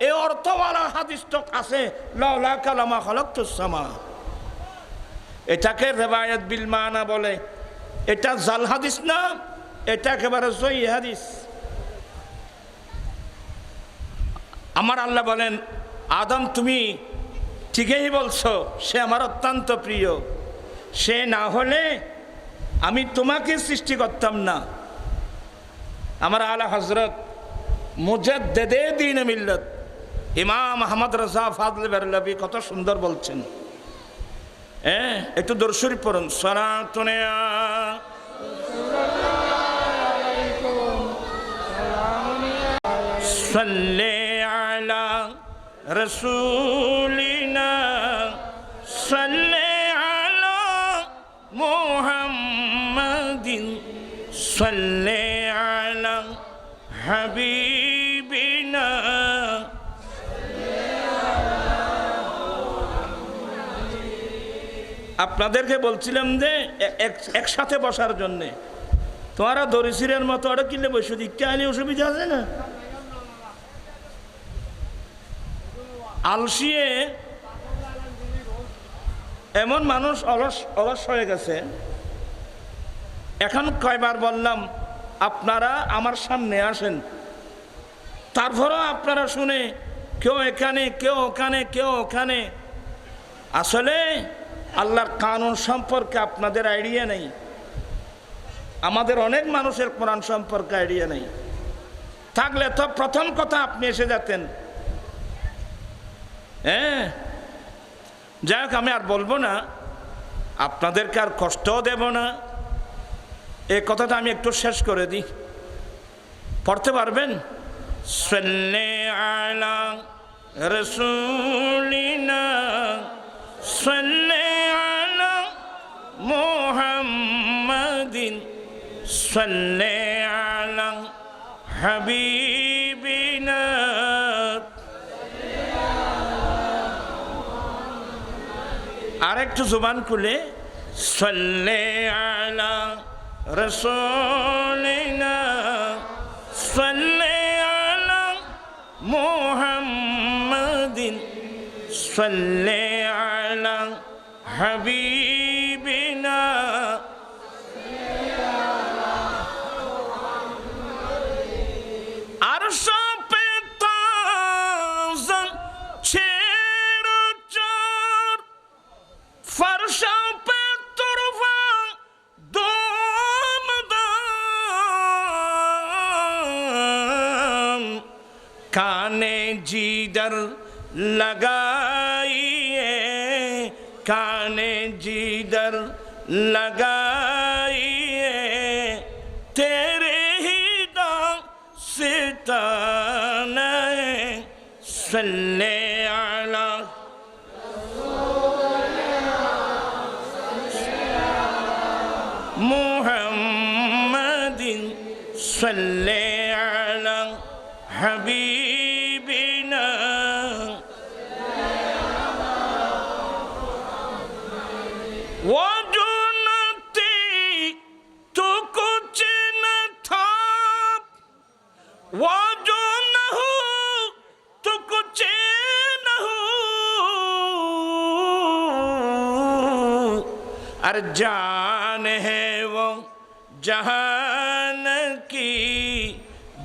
এই অর্থওয়ালা হাদিস তো আছে, লাউলা কালামা খালাকতুস সামা। এটাকে রেবায়ত বিল মানা বলে। এটা জাল হাদিস না, এটা একেবারে সহিহ হাদিস। আমার আল্লাহ বলেন, আদম তুমি ঠিকই বলছো, সে আমার অত্যন্ত প্রিয়, সে না হলে আমি তোমাকে সৃষ্টি করতাম না। আমার আলা হযরত মুজাদ্দিদে দ্বীন মিল্লাত ইমাম আহমদ রাজা ফাদলে বেরলভী কত সুন্দর বলছেন। একটু দরুদ শরীফ পড়ুন। সালাতুনে সাল্লি আলা রাসূলিনা সাল্লি আলা মুহাম্মাদিন সাল্লি আলা হাবিবিনা। আপনাদেরকে বলছিলাম যে একসাথে বসার জন্যে, তোমারা দরিসিরের মতো ওটা কিনলে বসে দিকতে আইলে অসুবিধা আছে না? আলসিয়ে এমন মানুষ অলস হয়ে গেছে। এখন কয়বার বললাম আপনারা আমার সামনে আসেন, তারপরও আপনারা শুনে কেউ এখানে, কেউ ওখানে, কেউ ওখানে। আসলে আল্লাহর কানুন সম্পর্কে আপনাদের আইডিয়া নেই, আমাদের অনেক মানুষের কোরআন সম্পর্কে আইডিয়া নেই। থাকলে তো প্রথম কথা আপনি এসে যেতেন। যাই হোক, আমি আর বলবো না, আপনাদেরকে আর কষ্টও দেব না। এই কথাটা আমি একটু শেষ করে দিই, পড়তে পারবেন? সাল্লি আলা রাসূলিনা সাল্লি আলা মুহাম্মাদিন সাল্লি আলা হাবিবিনা। আরেকটু জবান খুলে সাল্লি আলা রাসূলিনা সাল্লি আলা মুহাম্মাদিন সাল্লি আলা হাবিবিনা। আরশ পে তাজন ছেড়ো চার, फर्श पे तुरफा दाम, काने जिधर लगाइए ने जिधर लगाइए तेरे ही दास्तान सल्ले अला मुहम्मदिन सल्ले अला हबीबिना वो जो न थी तो कुछ न था वो जो न हो तो कुछ न हो और जान है वो जहान की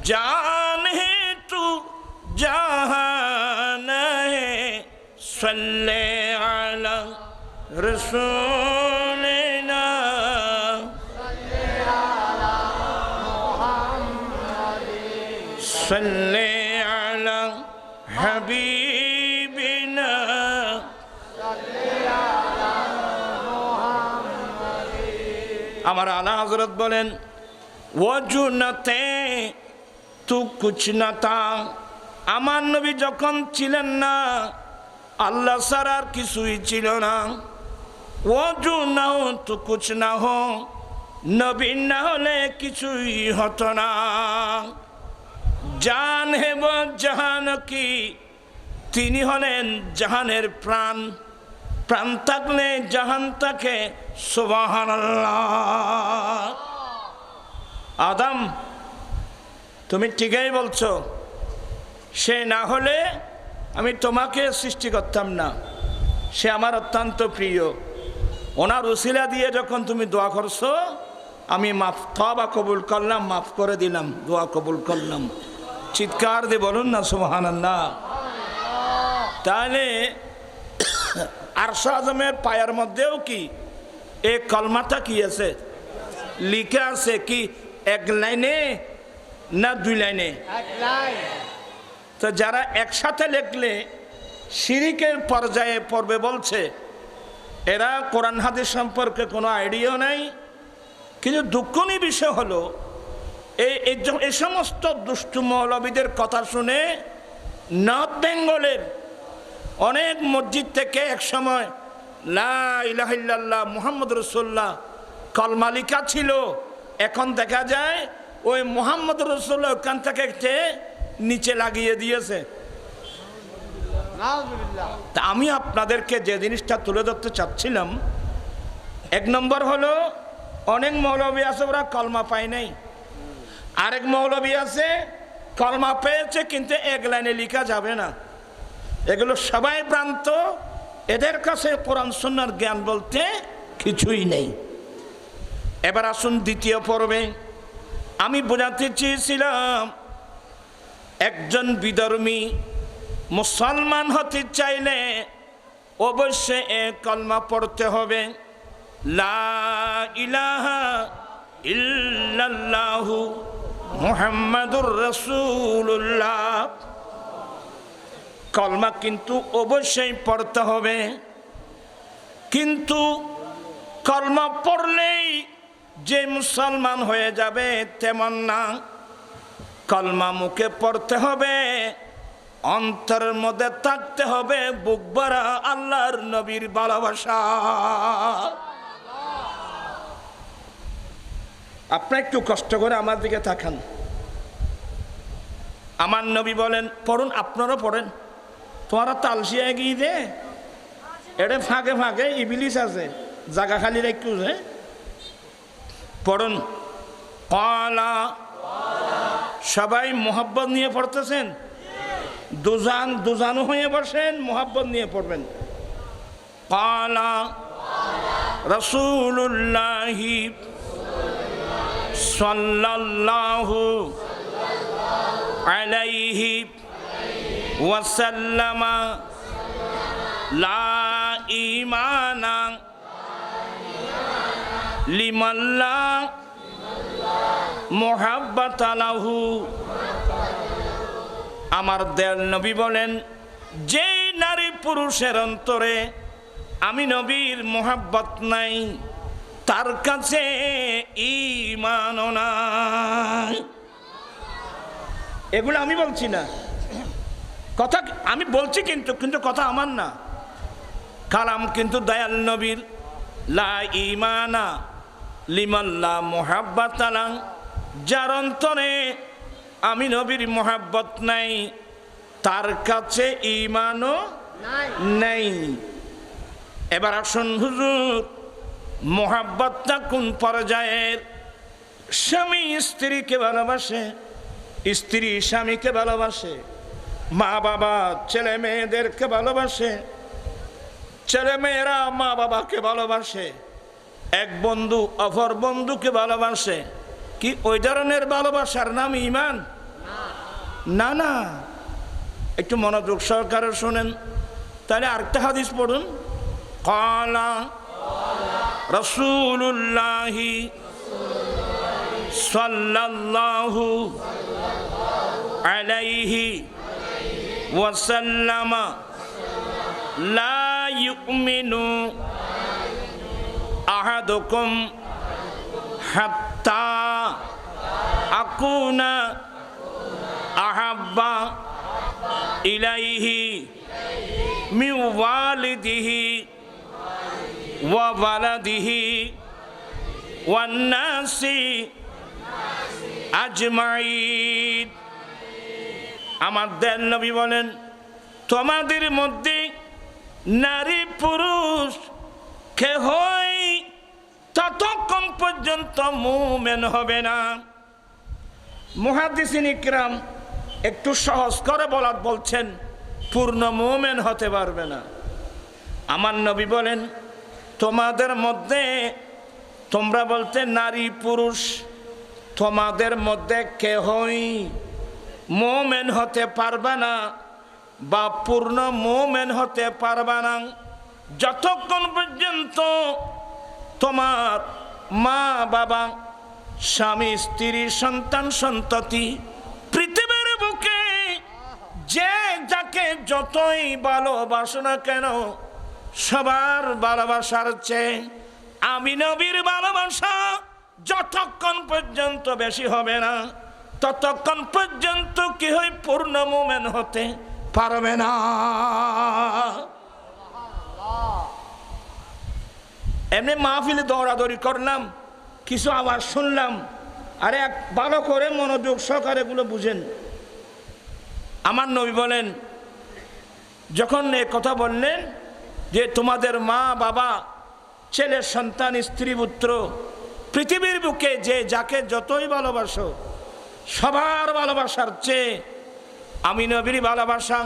जान है तू जहान है सल्ले अला रसूलना सल्ले अला हबीबिना আমার আলা হযরত বলেন ওয়াজু নাতে তু কুছ না তা আমার নবী যখন ছিলেন না আল্লাহ ছাড়া আর কিছুই ছিল না ওয়াজু না হো তো কুছ না হো নবী না হলে কিছুই হতো না জান হে वो জাহান কি তিনি হলেন জাহানের প্রাণ প্রাণ থাকলে জাহান থাকে সুবহানাল্লাহ আদম তুমি ঠিকই বলছো সে না হলে আমি তোমাকে সৃষ্টি করতাম না সে আমার অত্যন্ত প্রিয় ওনার উসিলা দিয়ে যখন তুমি দোয়া করছো আমি মাফ তওবা কবুল করলাম মাফ করে দিলাম দোয়া কবুল করলাম চিৎকার দিয়ে বলুন না সুবহানাল্লাহ তাহলে আরশ আজমের পায়ের মধ্যেও কি এই কলমাটা কি আছে লিখা আছে কি এক লাইনে না দুই লাইনে এক লাইন তো যারা একসাথে লিখলে শিরিকের পর্যায়ে পড়বে বলছে এরা কোরআন হাদিস সম্পর্কে কোনো আইডিয়া নাই কিন্তু দুঃখনীয় বিষয় হলো এই সমস্ত দুষ্টু মৌলবীদের কথা শুনে নর্থ বেঙ্গলের অনেক মসজিদ থেকে এক সময় লা ইলাহা ইল্লাল্লাহ মুহাম্মদ রাসূলুল্লাহ কলমা লেখা ছিল এখন দেখা যায় ওই মুহাম্মদ রাসূলুল্লাহ ওখান থেকে নিচে লাগিয়ে দিয়েছে তা আমি আপনাদেরকে যে জিনিসটা তুলে ধরতে চাচ্ছিলাম এক নম্বর হলো অনেক মৌলবী আছে ওরা কলমা পায় নাই আরেক মৌলবী আছে কলমা পেয়েছে কিন্তু এক লাইনে লেখা যাবে না এগুলো সবাই ভ্রান্ত এদের কাছে কোরআন সুন্নাহর জ্ঞান বলতে কিছুই নেই এবার আসুন দ্বিতীয় পর্বে আমি বোঝাতে চেয়েছিলাম একজন বিধর্মী মুসলমান হতে চাইলে অবশ্যই এক কলমা পড়তে হবে লা ইলাহা ইল্লাল্লাহু মুহাম্মাদুর রাসূলুল্লাহ কলমা কিন্তু অবশ্যই পড়তে হবে কিন্তু কলমা পড়লেই যে মুসলমান হয়ে যাবে তেমন না কলমা মুখে পড়তে হবে অন্তরের মধ্যে থাকতে হবে বুক ভরা আল্লাহর নবীর ভালোবাসা আপনি একটু কষ্ট করে আমার দিকে তাকান আমার নবী বলেন পড়ুন আপনারা পড়েন তোমারা তালসিয়া এগিয়ে দে এটা ফাঁকে ফাঁকে ইবলিস আছে জায়গা খালি রাখু পড়ুন ক্বালা সবাই মোহাব্বত নিয়ে পড়তেছেন দুজানু হয়ে বসেন মোহাব্বত নিয়ে পড়বেন ক্বালা রাসূলুল্লাহি সাল্লাল্লাহু আলাইহি ওয়াসাল্লামা লা ঈমানা লিমান লা মুহাব্বাতা লাহু আমার দয়াল নবী বলেন যে নারী পুরুষের অন্তরে আমি নবীর মোহাব্বত নাই, তার কাছে ঈমানও নাই। এগুলো আমি বলছি না, কথা আমি বলছি, কিন্তু কথা আমার না, কালাম কিন্তু দয়াল নবীর। লা ঈমানা লিমান লা মুহাব্বাতা লাহু, যার অন্তরে আমি নবীর মোহাব্বত নাই, তার কাছে ঈমানও নাই। এবার আসুন হুজুর, মোহাব্বতটা কোন পর্যায়ের? স্বামী স্ত্রীকে ভালোবাসে, স্ত্রী স্বামীকে ভালোবাসে, মা বাবা ছেলে মেয়েদেরকে ভালোবাসে, ছেলে মেয়েরা মা বাবাকে ভালোবাসে, এক বন্ধু অপর বন্ধুকে ভালোবাসে। কি ওই ধরনের ভালোবাসার নাম ঈমান? না না, একটু মনোযোগ সহকারে শোনেন। তাহলে আরেকটা হাদিস পড়ুন। ক্বালা রাসূলুল্লাহি সাল্লাল্লাহু আলাইহি ওয়াসাল্লাম লা ইউমিনু আহাদুকুম হাত্তা আকুনা আহাব্বা ইলাইহি মিন ওয়ালিদিহি ওয়া ওয়ালাদিহি ওয়ান নাসি আজমাইন। আমার দয়াল নবী বলেন, তোমাদের মধ্যে নারী পুরুষ কেহই ততক্ষণ পর্যন্ত মুমিন হবে না। মুহাদ্দিসিন ইকরাম একটু সহজ করে বলছেন, পূর্ণ মুমিন হতে পারবে না। আমার নবী বলেন, তোমাদের মধ্যে, তোমরা বলতে নারী পুরুষ, তোমাদের মধ্যে কেহই মুমিন হতে পারবে না বা পূর্ণ মুমিন হতে পারবে না যতক্ষণ পর্যন্ত তোমার মা বাবা, স্বামী স্ত্রী, সন্তান সন্ততি, পৃথিবীর বুকে যে যাকে যতই ভালোবাসো না কেন, সবার ভালোবাসার চেয়ে আমি নবীর ভালোবাসা যতক্ষণ পর্যন্ত বেশি হবে না, ততক্ষণ পর্যন্ত কেহই পূর্ণ মুমিন হতে পারবে না। এমনি মাহফিলে দৌড়াদৌড়ি করলাম, কিছু আওয়াজ শুনলাম, আরে এক ভালো করে মনোযোগ সহকারে এগুলো বুঝেন। আমার নবী বলেন, যখন এ কথা বললেন যে তোমাদের মা বাবা, ছেলে সন্তান, স্ত্রী পুত্র, পৃথিবীর বুকে যে যাকে যতই ভালোবাসো, সবার ভালোবাসার চেয়ে আমি নবীর ভালোবাসা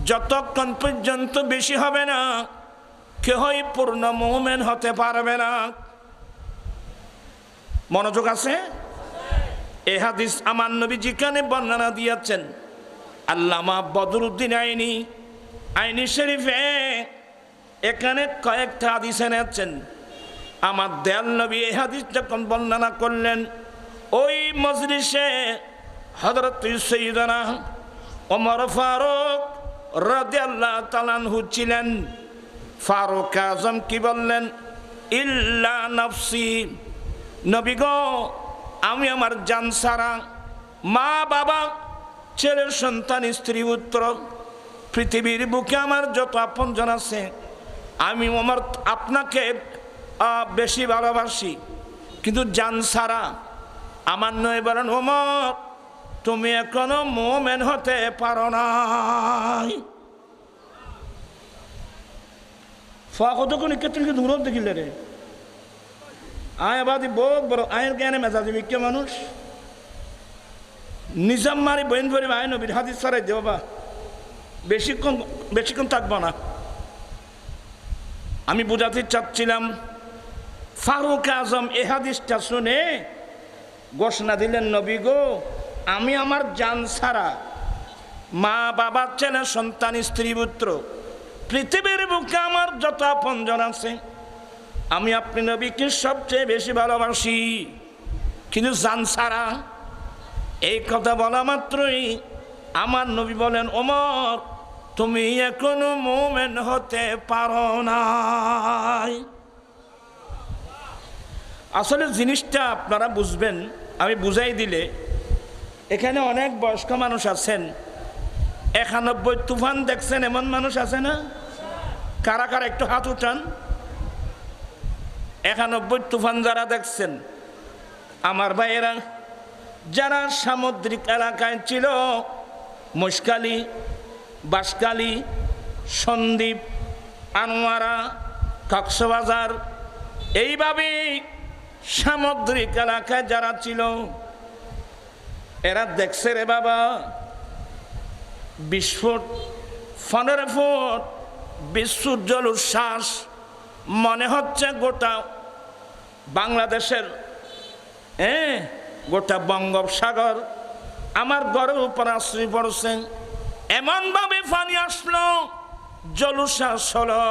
যতক্ষণ পর্যন্ত বেশি হবে না, কেহই পূর্ণ মুমিন হতে পারবে না। মনোযোগ আছে? এই হাদিস আমার নবী যেখানে বর্ণনা দিয়েছেন, আল্লামা বদরুদ্দিন আইনি শরীফে এখানে কয়েকটা হাদিস এনেছেন। আমার দয়াল নবী এই হাদিস যখন বর্ণনা করলেন, ওই মজলিসে হযরত সাইয়্যিদানা ওমর ফারুক রাদিয়াল্লাহু তাআলা আনহু ছিলেন। ফারুক আজম কি বললেন? ইল্লা নাফসি, নবী গো, আমি আমার জান ছাড়া, মা বাবা, ছেলে সন্তান, স্ত্রী পুত্র, পৃথিবীর বুকে আমার যত আপনজন আছে, আমি ওমর আপনাকে বেশি ভালোবাসি, কিন্তু জান ছাড়া। আমার নয় বলেন, ওমর তুমি এখনো মুমিন হতে পারো নাই। কতক্ষণ ক্ষেত্রে দূর দেখিলে রে, আয় বাদি বোক বড় আয়ের জ্ঞানে মেজাজি মিক্কে মানুষ নিজাম মারি বইন ভরি আয় নবীর হাদিস ছাড়াই দে বাবা, বেশিক্ষণ থাকবো না। আমি বুঝাতে চাচ্ছিলাম, ফারুক আজম এ হাদিসটা শুনে ঘোষণা দিলেন, নবী গো, আমি আমার জান ছাড়া, মা বাবা, ছেলে সন্তান, স্ত্রী পুত্র, পৃথিবীর বুকে আমার যত আপনজন আছে, আমি আপনি নবীকে সবচেয়ে বেশি ভালোবাসি, কিন্তু জান ছাড়া। এই কথা বলা মাত্রই আমার নবী বলেন, ওমর তুমি এখনো মুমিন হতে পারো নাই। আসলে জিনিসটা আপনারা বুঝবেন, আমি বুঝাই দিলে। এখানে অনেক বয়স্ক মানুষ আছেন, 91 তুফান দেখছেন এমন মানুষ আছে না? কারা কারা একটু হাত উঠান। 91 তুফান যারা দেখছেন আমার ভাইয়েরা, যারা সামুদ্রিক এলাকায় ছিল, মশকালি, বাঁশখালী, সন্দ্বীপ, আনোয়ারা, কক্সবাজার, এইভাবে সামুদ্রিক এলাকায় যারা ছিল, এরা দেখছে রে বাবা 20 ফুট 15 ফুট বিশ্বজল উচ্ছ্বাস, মনে হচ্ছে গোটা বাংলাদেশের গোটা বঙ্গোপসাগর আমার ঘরের উপর আশ্রয় পড়ছে। এমনভাবে পানি আসলো, জলোচ্ছ্বাস হলো।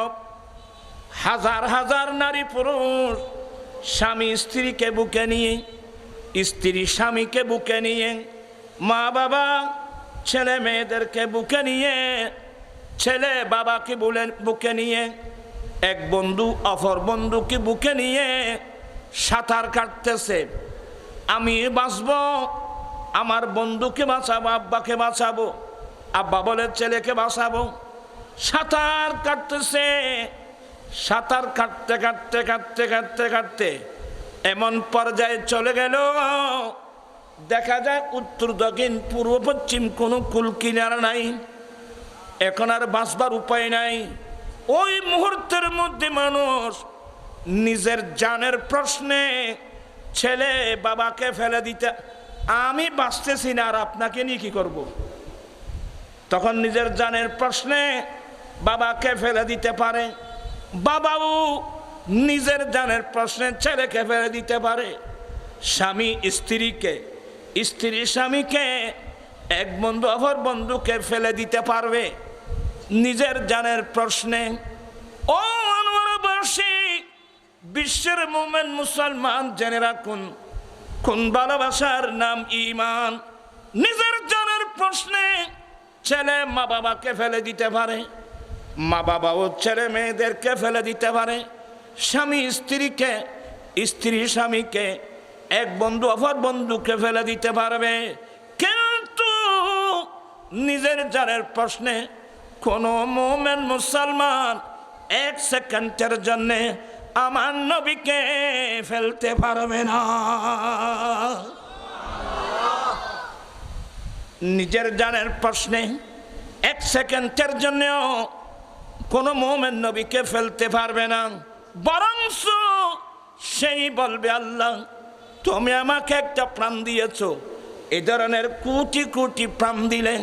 হাজার হাজার নারী পুরুষ স্বামী স্ত্রীকে বুকে নিয়ে, স্ত্রী স্বামীকে বুকে নিয়ে, মা বাবা ছেলে মেয়েদেরকে বুকে নিয়ে, ছেলে বাবাকে বুকে নিয়ে, এক বন্ধু অপর বন্ধুকে বুকে নিয়ে সাঁতার কাটতেছে। আমি বাঁচবো, আমার বন্ধুকে বাঁচাবো, আব্বাকে বাঁচাবো, আব্বা বলে ছেলেকে বাঁচাবো। সাঁতার কাটতেছে, সাঁতার কাটতে কাটতে কাটতে কাটতে কাটতে এমন পর্যায়ে চলে গেল, দেখা যায় উত্তর দক্ষিণ পূর্ব পশ্চিম কোনো কুল কিনারা নাই, এখন আর বাঁচবার উপায় নাই। ওই মুহূর্তের মধ্যে মানুষ নিজের জানের প্রশ্নে ছেলে বাবাকে ফেলে দিতে, আমি বাঁচতেছি না আর আপনাকে নিয়ে কি করব। তখন নিজের জানের প্রশ্নে বাবাকে ফেলে দিতে পারে, বাবাও নিজের জানের প্রশ্নে ছেলেকে ফেলে দিতে পারে, স্বামী স্ত্রীকে, স্ত্রী স্বামীকে, এক বন্ধু অপর বন্ধুকে ফেলে দিতে পারবে নিজের জানের প্রশ্নে। ও আনোয়ারবাসী, বিশ্বের মুমিন মুসলমান জেনে রাখুন, কোন ভালোবাসার নাম ঈমান। নিজের জানের প্রশ্নে ছেলে মা বাবাকে ফেলে দিতে পারে, মা বাবাও ছেলে মেয়েদেরকে ফেলে দিতে পারে, স্বামী স্ত্রীকে, স্ত্রী স্বামীকে, এক বন্ধু অপর বন্ধুকে ফেলে দিতে পারবে। কিন্তু নিজের জানের প্রশ্নে কোনো মুমিন মুসলমান 1 সেকেন্ডের জন্য আমার নবীকে ফেলতে পারবে না। নিজের জানের প্রশ্নে 1 সেকেন্ডের জন্য কোনো মুমিন নবীকে ফেলতে পারবে না। বরং সেই বলবে, আল্লাহ তুমি আমাকে একটা প্রাণ দিয়েছ, এই ধরনের কোটি কোটি প্রাণ দিলে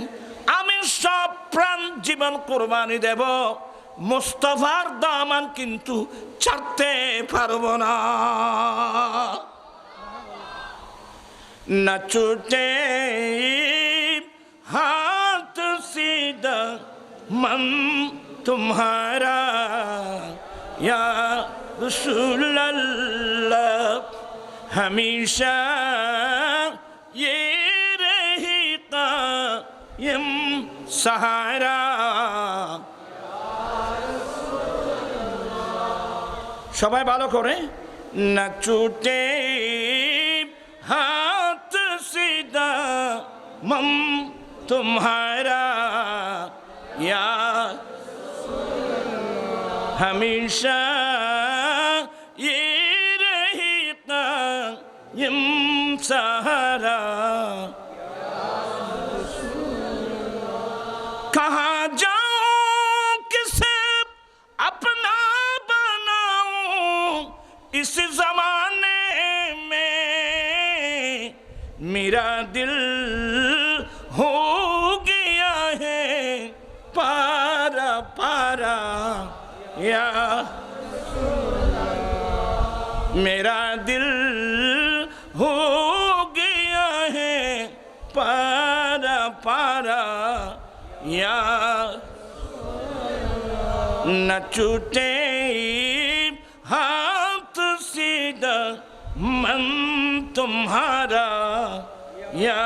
আমি সব প্রাণ জীবন কোরবানি দেব, মুস্তাফার দামান কিন্তু ছাড়তে পারবো না। না ছুটে হাত सीधा मन तुम्हारा या रसूल अल्लाह हमेशा ये रहेगा यम सहारा। সবাই ভালো করে না ছুটে हाथ सीधा मन तुम्हारा या हमेशा ये रहेगा यम सहारा। कहाँ जाऊं किसे अपना बनाऊं इस जमाने में, मेरा दिल हो गया है पारा पारा या मेरा दिल हो गया है पारा पारा या न छूटे हाथ सीधा मन तुम्हारा या